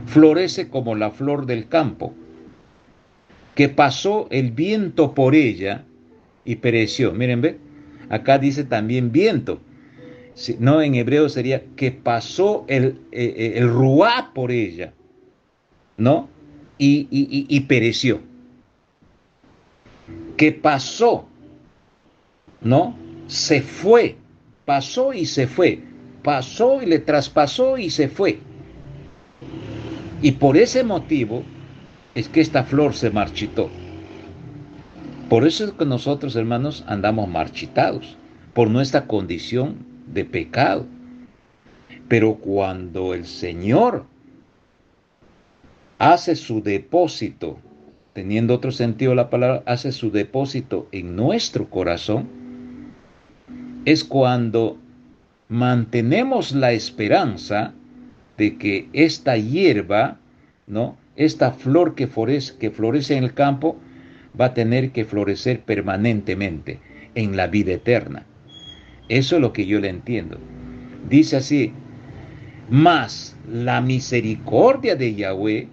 florece como la flor del campo, que pasó el viento por ella y pereció. Miren, ve, acá dice también viento. No, en hebreo sería que pasó el ruá por ella, ¿no? Y pereció. Que pasó, ¿no? Se fue, pasó y se fue, pasó y le traspasó y se fue. Y por ese motivo es que esta flor se marchitó. Por eso es que nosotros, hermanos, andamos marchitados, por nuestra condición de pecado. Pero cuando el Señor hace su depósito, teniendo otro sentido la palabra, hace su depósito en nuestro corazón, es cuando mantenemos la esperanza de que esta hierba, ¿no? Esta flor que florece en el campo, va a tener que florecer permanentemente en la vida eterna. Eso es lo que yo le entiendo. Dice así, mas la misericordia de Yahweh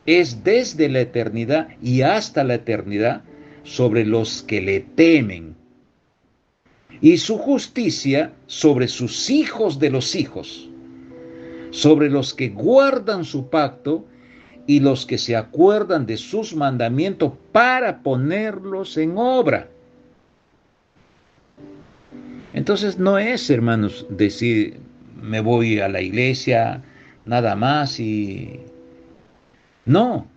es desde la eternidad y hasta la eternidad sobre los que le temen, y su justicia sobre sus hijos de los hijos, sobre los que guardan su pacto y los que se acuerdan de sus mandamientos para ponerlos en obra. Entonces no es, hermanos, decir, me voy a la iglesia nada más y... No.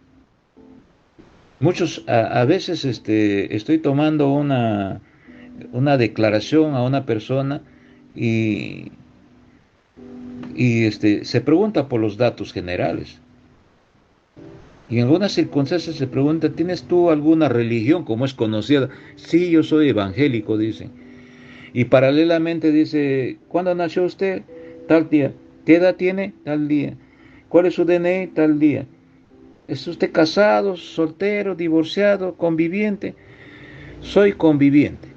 Muchos, a veces estoy tomando una declaración a una persona y, se pregunta por los datos generales. Y en algunas circunstancias se pregunta, ¿tienes tú alguna religión como es conocida? Sí, yo soy evangélico, dicen. Y paralelamente dice, ¿cuándo nació usted? Tal día. ¿Qué edad tiene? Tal día. ¿Cuál es su DNI? Tal día. ¿Es usted casado, soltero, divorciado, conviviente? Soy conviviente,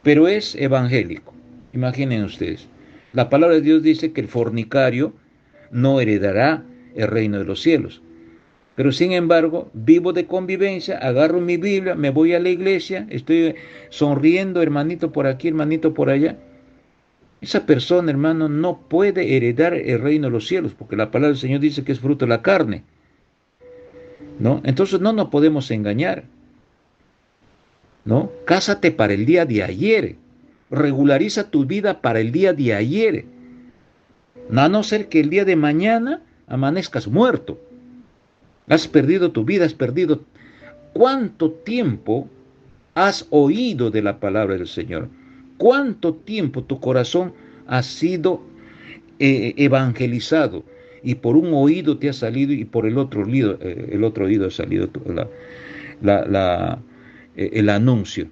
pero es evangélico. Imaginen ustedes. La palabra de Dios dice que el fornicario no heredará el reino de los cielos. Pero sin embargo, vivo de convivencia, agarro mi Biblia, me voy a la iglesia, estoy sonriendo, hermanito por aquí, hermanito por allá. Esa persona, hermano, no puede heredar el reino de los cielos, porque la palabra del Señor dice que es fruto de la carne, ¿no? Entonces no nos podemos engañar, ¿no? Cásate para el día de ayer, regulariza tu vida para el día de ayer, a no ser que el día de mañana amanezcas muerto. Has perdido tu vida, has perdido... ¿Cuánto tiempo has oído de la palabra del Señor? ¿Cuánto tiempo tu corazón ha sido evangelizado? Y por un oído te ha salido y por el otro oído ha salido el anuncio.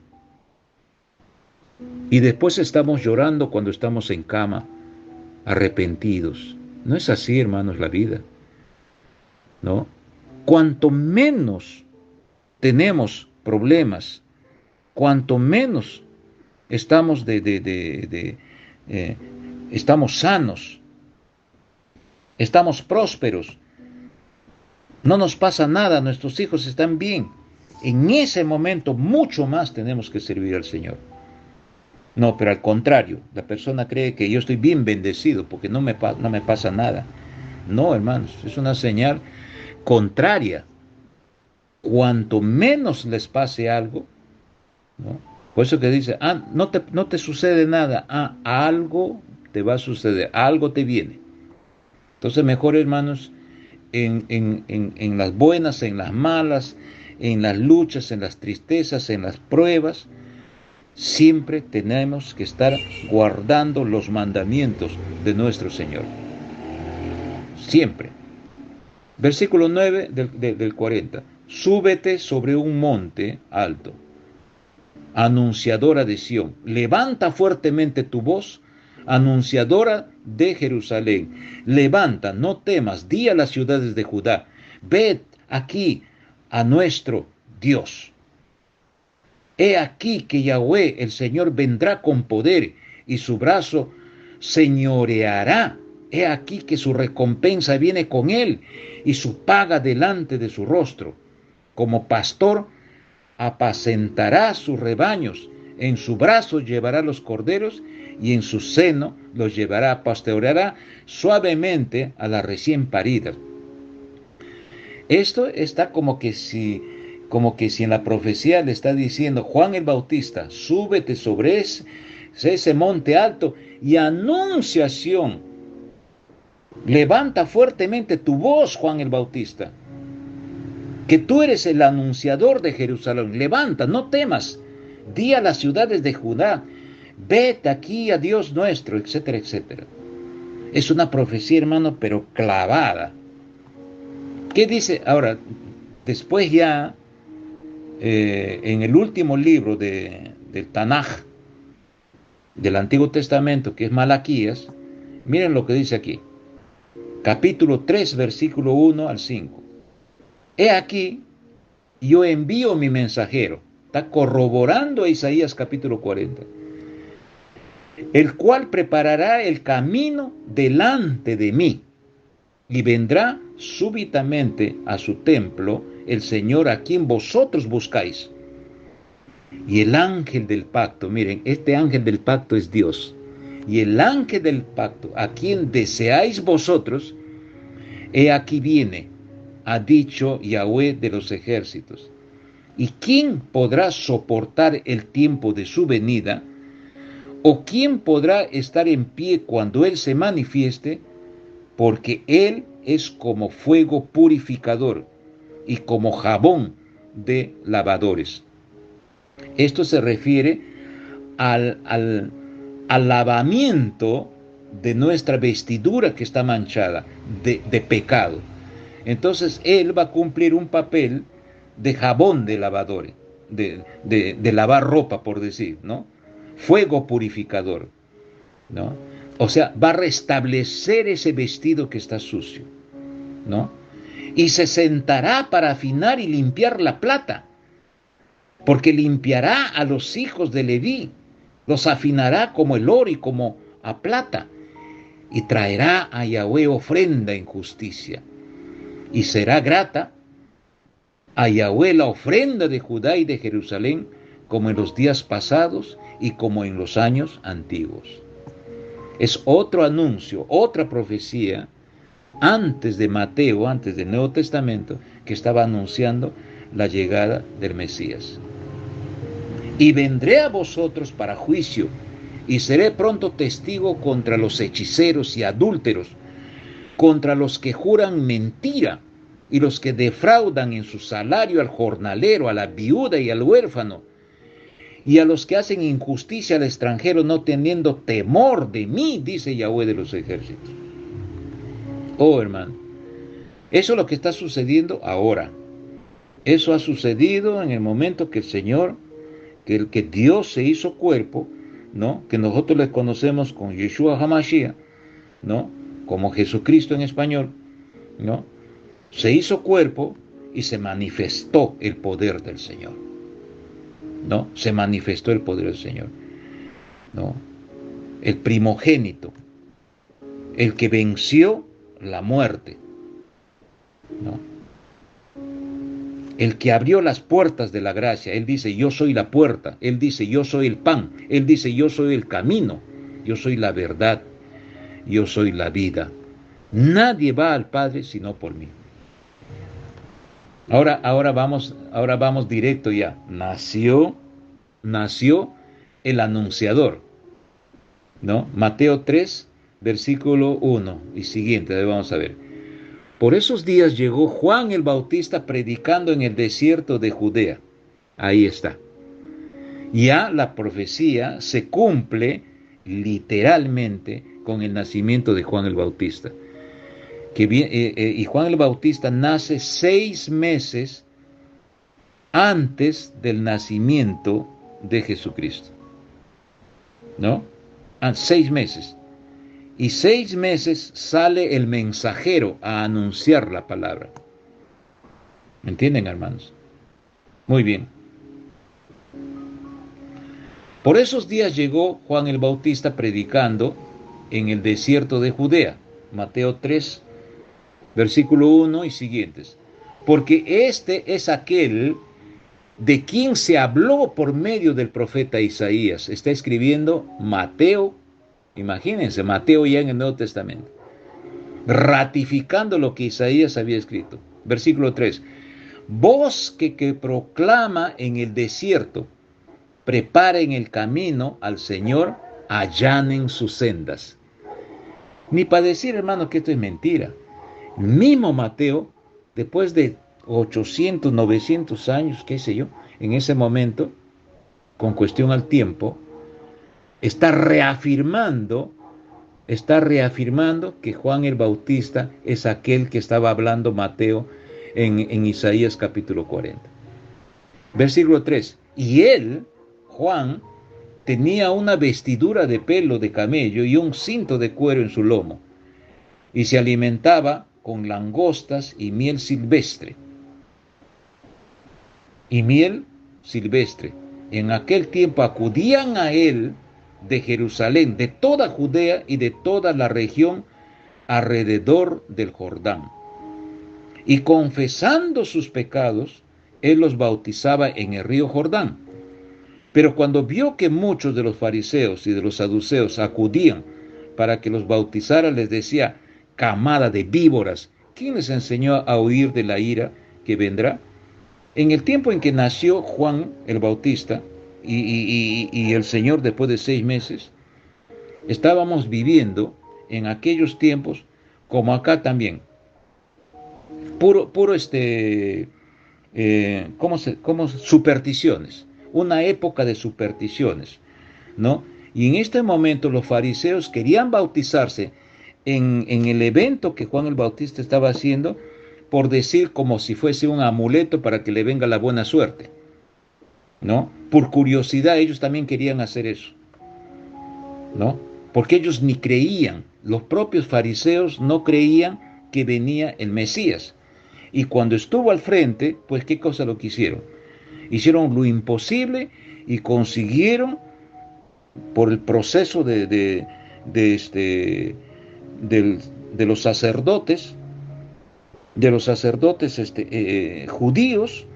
Y después estamos llorando cuando estamos en cama, arrepentidos. No es así, hermanos, la vida, ¿no? Cuanto menos tenemos problemas, cuanto menos estamos estamos sanos, estamos prósperos, no nos pasa nada, nuestros hijos están bien, en ese momento mucho más tenemos que servir al Señor. No, pero al contrario, la persona cree que yo estoy bien bendecido porque no me pasa nada. No, hermanos, es una señal contraria. Cuanto menos les pase algo, ¿no? Por eso que dice, no te sucede nada, algo te va a suceder, algo te viene. Entonces mejor, hermanos, en las buenas, en las malas, en las luchas, en las tristezas, en las pruebas, Siempre tenemos que estar guardando los mandamientos de nuestro Señor. Siempre. Versículo 9 del 40. Súbete sobre un monte alto, anunciadora de Sión. Levanta fuertemente tu voz, anunciadora de Jerusalén. Levanta, no temas, di a las ciudades de Judá. Ved aquí a nuestro Dios. He aquí que Yahweh, el Señor, vendrá con poder y su brazo señoreará. He aquí que su recompensa viene con él y su paga delante de su rostro. Como pastor, apacentará sus rebaños. En su brazo llevará los corderos y en su seno los llevará, pastoreará suavemente a las recién paridas. Esto está como que si en la profecía le está diciendo Juan el Bautista, súbete sobre ese monte alto y anunciación. Levanta fuertemente tu voz, Juan el Bautista, que tú eres el anunciador de Jerusalén. Levanta, no temas. Di a las ciudades de Judá, vete aquí a Dios nuestro, etcétera, etcétera. Es una profecía, hermano, pero clavada. ¿Qué dice? Ahora, después ya, en el último libro del Tanaj, del Antiguo Testamento, que es Malaquías, miren lo que dice aquí. Capítulo 3, versículo 1 al 5. He aquí, yo envío mi mensajero. Está corroborando a Isaías capítulo 40. El cual preparará el camino delante de mí. Y vendrá súbitamente a su templo el Señor a quien vosotros buscáis. Y el ángel del pacto, miren, este ángel del pacto es Dios. Y el ángel del pacto, a quien deseáis vosotros, he aquí viene, ha dicho Yahweh de los ejércitos. ¿Y quién podrá soportar el tiempo de su venida? ¿O quién podrá estar en pie cuando Él se manifieste? Porque Él es como fuego purificador y como jabón de lavadores. Esto se refiere al lavamiento de nuestra vestidura que está manchada de pecado. Entonces Él va a cumplir un papel de jabón de lavadores, de lavar ropa, por decir, ¿no? Fuego purificador, ¿no? O sea, va a restablecer ese vestido que está sucio, ¿no? Y se sentará para afinar y limpiar la plata, porque limpiará a los hijos de Leví, los afinará como el oro y como a plata, y traerá a Yahweh ofrenda en justicia, y será grata a Yahweh la ofrenda de Judá y de Jerusalén, como en los días pasados y como en los años antiguos. Es otro anuncio, otra profecía, antes de Mateo, antes del Nuevo Testamento, que estaba anunciando la llegada del Mesías. Y vendré a vosotros para juicio, y seré pronto testigo contra los hechiceros y adúlteros, contra los que juran mentira, y los que defraudan en su salario al jornalero, a la viuda y al huérfano, y a los que hacen injusticia al extranjero no teniendo temor de mí, dice Yahweh de los ejércitos. Oh, hermano, eso es lo que está sucediendo ahora. Eso ha sucedido en el momento que el Señor, que Dios se hizo cuerpo, ¿no? Que nosotros le conocemos con Yeshua HaMashiach, ¿no? Como Jesucristo en español, ¿no? Se hizo cuerpo y se manifestó el poder del Señor, ¿no? Se manifestó el poder del Señor, ¿no? El primogénito, el que venció la muerte, ¿no? El que abrió las puertas de la gracia. Él dice, yo soy la puerta. Él dice, yo soy el pan. Él dice, yo soy el camino. Yo soy la verdad. Yo soy la vida. Nadie va al Padre sino por mí. Ahora vamos directo ya. Nació el anunciador, ¿no? Mateo 3, versículo 1 y siguiente, vamos a ver. Por esos días llegó Juan el Bautista predicando en el desierto de Judea. Ahí está. Ya la profecía se cumple literalmente con el nacimiento de Juan el Bautista. Y Juan el Bautista nace 6 meses antes del nacimiento de Jesucristo, ¿no? 6 meses. Y 6 meses sale el mensajero a anunciar la palabra. ¿Me entienden, hermanos? Muy bien. Por esos días llegó Juan el Bautista predicando en el desierto de Judea. Mateo 3, versículo 1 y siguientes. Porque este es aquel de quien se habló por medio del profeta Isaías. Está escribiendo Mateo, imagínense, Mateo ya en el Nuevo Testamento, ratificando lo que Isaías había escrito. Versículo 3. Voz que proclama en el desierto, preparen el camino al Señor, allanen sus sendas. Ni para decir, hermano, que esto es mentira. El mismo Mateo, después de 800, 900 años, qué sé yo, en ese momento, con cuestión al tiempo, está reafirmando que Juan el Bautista es aquel que estaba hablando Mateo en Isaías capítulo 40. Versículo 3. Y él, Juan, tenía una vestidura de pelo de camello y un cinto de cuero en su lomo, y se alimentaba con langostas y miel silvestre. Y miel silvestre. En aquel tiempo acudían a él de Jerusalén, de toda Judea y de toda la región alrededor del Jordán. Y confesando sus pecados, él los bautizaba en el río Jordán. Pero cuando vio que muchos de los fariseos y de los saduceos acudían para que los bautizara, les decía, camada de víboras, ¿quién les enseñó a huir de la ira que vendrá? En el tiempo en que nació Juan el Bautista y el Señor después de 6 meses, estábamos viviendo en aquellos tiempos, como acá también, puro supersticiones, una época de supersticiones, ¿no? Y en este momento los fariseos querían bautizarse en el evento que Juan el Bautista estaba haciendo, por decir como si fuese un amuleto para que le venga la buena suerte, ¿no? Por curiosidad ellos también querían hacer eso, ¿no? Porque ellos ni creían, los propios fariseos no creían que venía el Mesías. Y cuando estuvo al frente, pues ¿qué cosa lo que hicieron? Hicieron lo imposible y consiguieron, por el proceso de los sacerdotes, judíos,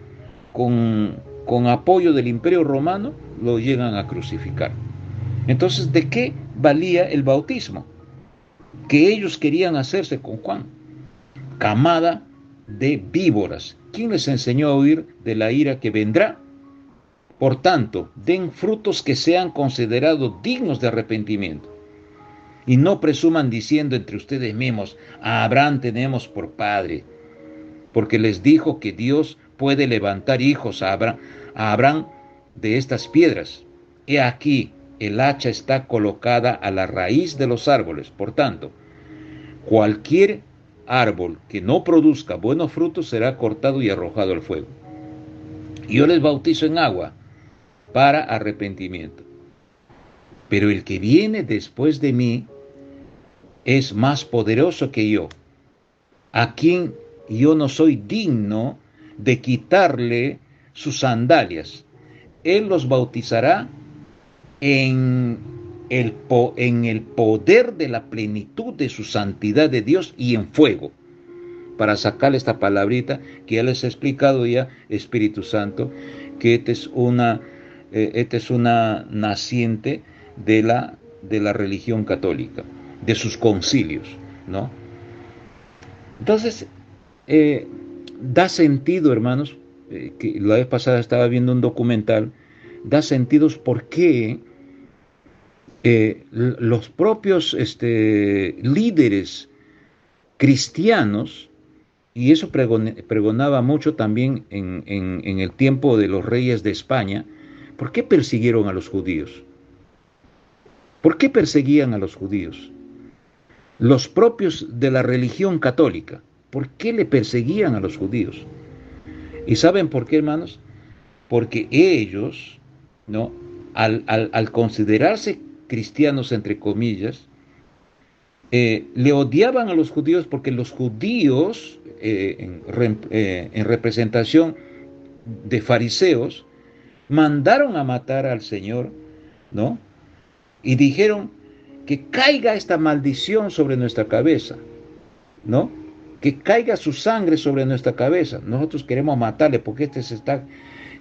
con apoyo del Imperio Romano, lo llegan a crucificar. Entonces, ¿de qué valía el bautismo que ellos querían hacerse con Juan? Camada de víboras. ¿Quién les enseñó a huir de la ira que vendrá? Por tanto, den frutos que sean considerados dignos de arrepentimiento. Y no presuman diciendo entre ustedes mismos, a Abraham tenemos por padre, porque les dijo que Dios puede levantar hijos a Abraham de estas piedras. He aquí, el hacha está colocada a la raíz de los árboles. Por tanto, cualquier árbol que no produzca buenos frutos será cortado y arrojado al fuego. Yo les bautizo en agua para arrepentimiento. Pero el que viene después de mí es más poderoso que yo, a quien yo no soy digno de quitarle sus sandalias. Él los bautizará en el poder de la plenitud de su santidad de Dios y en fuego. Para sacarle esta palabrita que ya les he explicado ya, Espíritu Santo, que esta es una naciente de la religión católica, de sus concilios, ¿no? Entonces, da sentido, hermanos, que la vez pasada estaba viendo un documental, da sentidos por qué los propios líderes cristianos, y eso pregonaba mucho también en el tiempo de los reyes de España, ¿Por qué persiguieron a los judíos? ¿Por qué perseguían a los judíos? Los propios de la religión católica, ¿por qué le perseguían a los judíos? ¿Y saben por qué, hermanos? Porque ellos, ¿no? Al considerarse cristianos, entre comillas, le odiaban a los judíos porque los judíos, en representación de fariseos, mandaron a matar al Señor, ¿no? Y dijeron que caiga esta maldición sobre nuestra cabeza, ¿no? Que caiga su sangre sobre nuestra cabeza. Nosotros queremos matarle porque este se está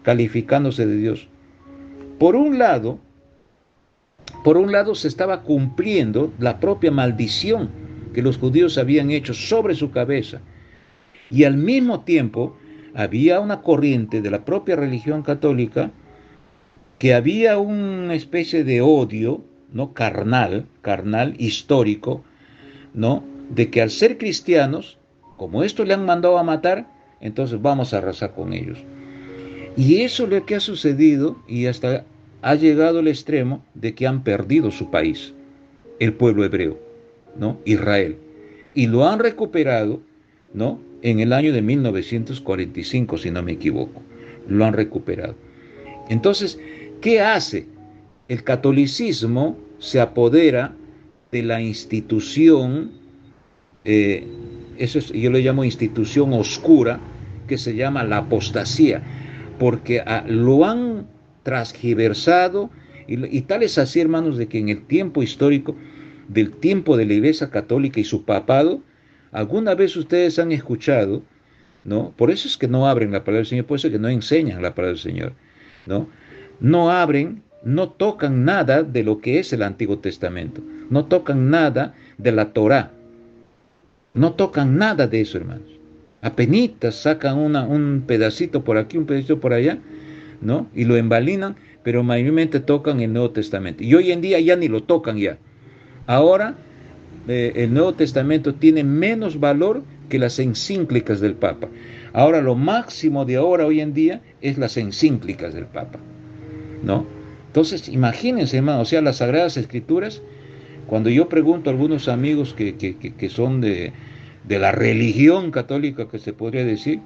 calificándose de Dios. Por un lado, se estaba cumpliendo la propia maldición que los judíos habían hecho sobre su cabeza. Y al mismo tiempo había una corriente de la propia religión católica que había una especie de odio, ¿no? Carnal, histórico, ¿no? De que al ser cristianos, como esto le han mandado a matar, entonces vamos a arrasar con ellos. Y eso es lo que ha sucedido y hasta ha llegado al extremo de que han perdido su país, el pueblo hebreo, ¿no? Israel. Y lo han recuperado, ¿no? En el año de 1945, si no me equivoco. Lo han recuperado. Entonces, ¿qué hace? El catolicismo se apodera de la institución, yo le llamo institución oscura, que se llama la apostasía, porque lo han transgiversado, y tal es así, hermanos, de que en el tiempo histórico, del tiempo de la Iglesia Católica y su papado, alguna vez ustedes han escuchado, ¿no? Por eso es que no abren la palabra del Señor, por eso es que no enseñan la palabra del Señor, ¿no? No abren, no tocan nada de lo que es el Antiguo Testamento, no tocan nada de la Torá, no tocan nada de eso, hermanos. Apenitas sacan un pedacito por aquí, un pedacito por allá, ¿no? Y lo embalinan, pero mayormente tocan el Nuevo Testamento. Y hoy en día ya ni lo tocan ya. Ahora el Nuevo Testamento tiene menos valor que las encíclicas del Papa. Ahora lo máximo de ahora, hoy en día, es las encíclicas del Papa, ¿no? Entonces, imagínense, hermano, o sea, las Sagradas Escrituras, cuando yo pregunto a algunos amigos que son de la religión católica, que se podría decir,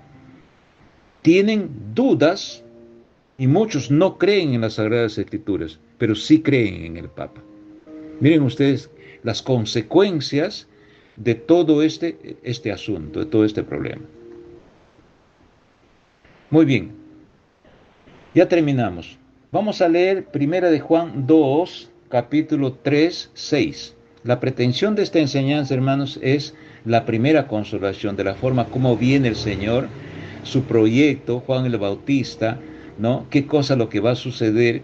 tienen dudas y muchos no creen en las Sagradas Escrituras, pero sí creen en el Papa. Miren ustedes las consecuencias de todo este asunto, de todo este problema. Muy bien, ya terminamos. Vamos a leer 1 de Juan 2, capítulo 3, 6. La pretensión de esta enseñanza, hermanos, es la primera consolación de la forma como viene el Señor, su proyecto, Juan el Bautista, ¿no? Qué cosa lo que va a suceder,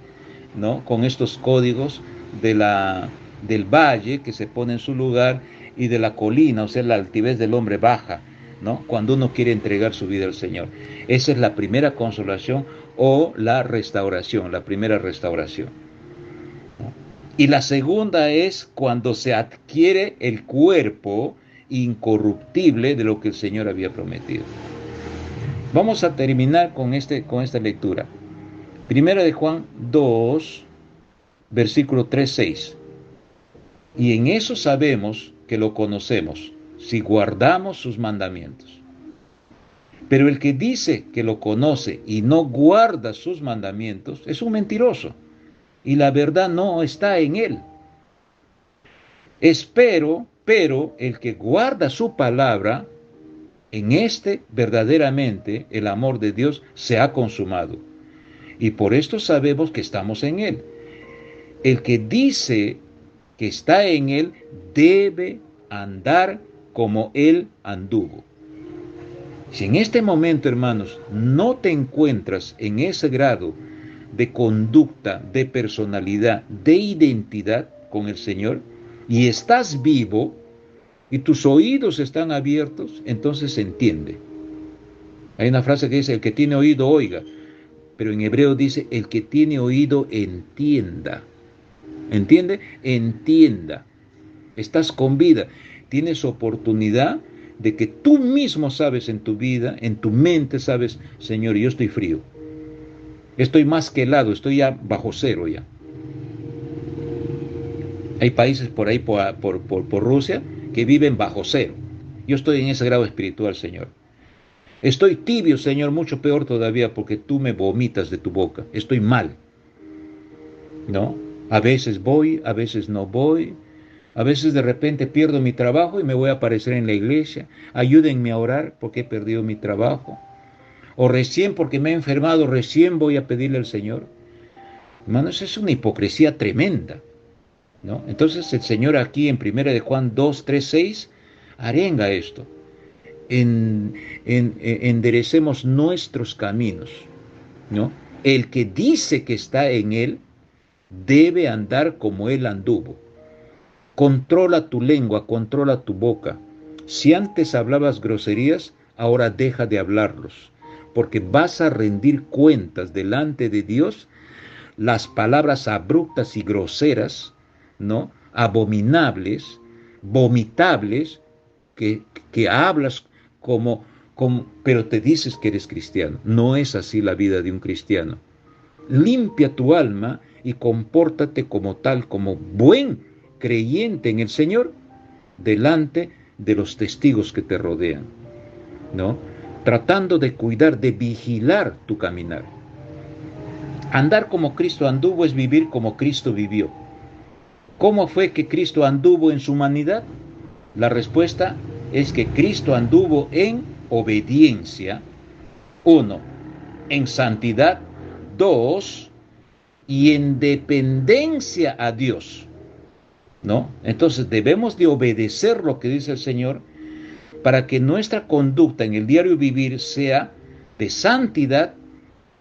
¿no? Con estos códigos del valle que se pone en su lugar y de la colina, o sea, la altivez del hombre baja, ¿no? Cuando uno quiere entregar su vida al Señor. Esa es la primera consolación o la restauración, la primera restauración, ¿no? Y la segunda es cuando se adquiere el cuerpo incorruptible de lo que el Señor había prometido. Vamos a terminar con esta lectura. Primera de Juan 2, versículo 3, 6. Y en eso sabemos que lo conocemos, si guardamos sus mandamientos. Pero el que dice que lo conoce y no guarda sus mandamientos es un mentiroso, y la verdad no está en él. Pero el que guarda su palabra, en este verdaderamente el amor de Dios se ha consumado. Y por esto sabemos que estamos en él. El que dice que está en él debe andar como él anduvo. Si en este momento, hermanos, no te encuentras en ese grado de conducta, de personalidad, de identidad con el Señor, y estás vivo, y tus oídos están abiertos, entonces se entiende. Hay una frase que dice, el que tiene oído, oiga. Pero en hebreo dice, el que tiene oído, entienda. ¿Entiende? Entienda. Estás con vida. Tienes oportunidad de que tú mismo sabes en tu vida, en tu mente sabes, Señor, yo estoy frío. Estoy más que helado, estoy ya bajo cero ya. Hay países por ahí, por Rusia, que viven bajo cero. Yo estoy en ese grado espiritual, Señor. Estoy tibio, Señor, mucho peor todavía porque tú me vomitas de tu boca. Estoy mal, ¿no? A veces voy, a veces no voy. A veces de repente pierdo mi trabajo y me voy a aparecer en la iglesia. Ayúdenme a orar porque he perdido mi trabajo. O recién porque me he enfermado, recién voy a pedirle al Señor. Hermanos, es una hipocresía tremenda, ¿no? Entonces el Señor aquí en 1 Juan 2, 3, 6 arenga esto. En, enderecemos nuestros caminos, ¿no? El que dice que está en Él debe andar como Él anduvo. Controla tu lengua, controla tu boca. Si antes hablabas groserías, ahora deja de hablarlos, porque vas a rendir cuentas delante de Dios las palabras abruptas y groseras, ¿no? Abominables, vomitables, que hablas pero te dices que eres cristiano. No es así la vida de un cristiano. Limpia tu alma y compórtate como tal, como buen creyente en el Señor, delante de los testigos que te rodean, ¿no? Tratando de cuidar, de vigilar tu caminar. Andar como Cristo anduvo es vivir como Cristo vivió. ¿Cómo fue que Cristo anduvo en su humanidad? La respuesta es que Cristo anduvo en obediencia, uno, en santidad, dos, y en dependencia a Dios, ¿no? Entonces debemos de obedecer lo que dice el Señor para que nuestra conducta en el diario vivir sea de santidad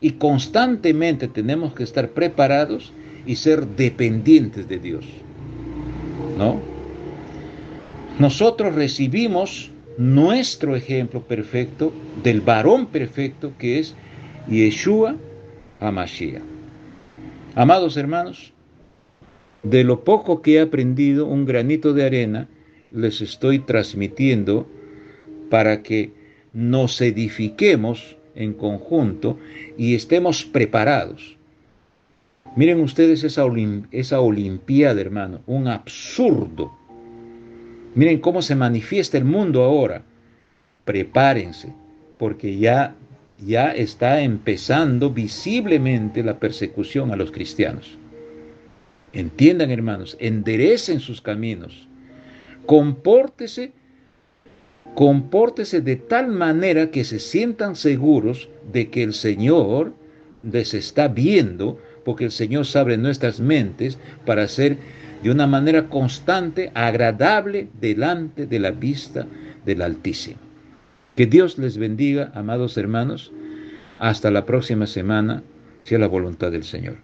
y constantemente tenemos que estar preparados y ser dependientes de Dios, ¿no? Nosotros recibimos nuestro ejemplo perfecto del varón perfecto que es Yeshua HaMashiach. Amados hermanos, de lo poco que he aprendido, un granito de arena, les estoy transmitiendo para que nos edifiquemos en conjunto y estemos preparados. Miren ustedes esa olimpiada, hermano, un absurdo. Miren cómo se manifiesta el mundo ahora. Prepárense, porque ya está empezando visiblemente la persecución a los cristianos. Entiendan, hermanos, enderecen sus caminos. Compórtese, compórtese de tal manera que se sientan seguros de que el Señor les está viendo, porque el Señor sabe nuestras mentes para ser de una manera constante, agradable delante de la vista del Altísimo. Que Dios les bendiga, amados hermanos. Hasta la próxima semana, sea la voluntad del Señor.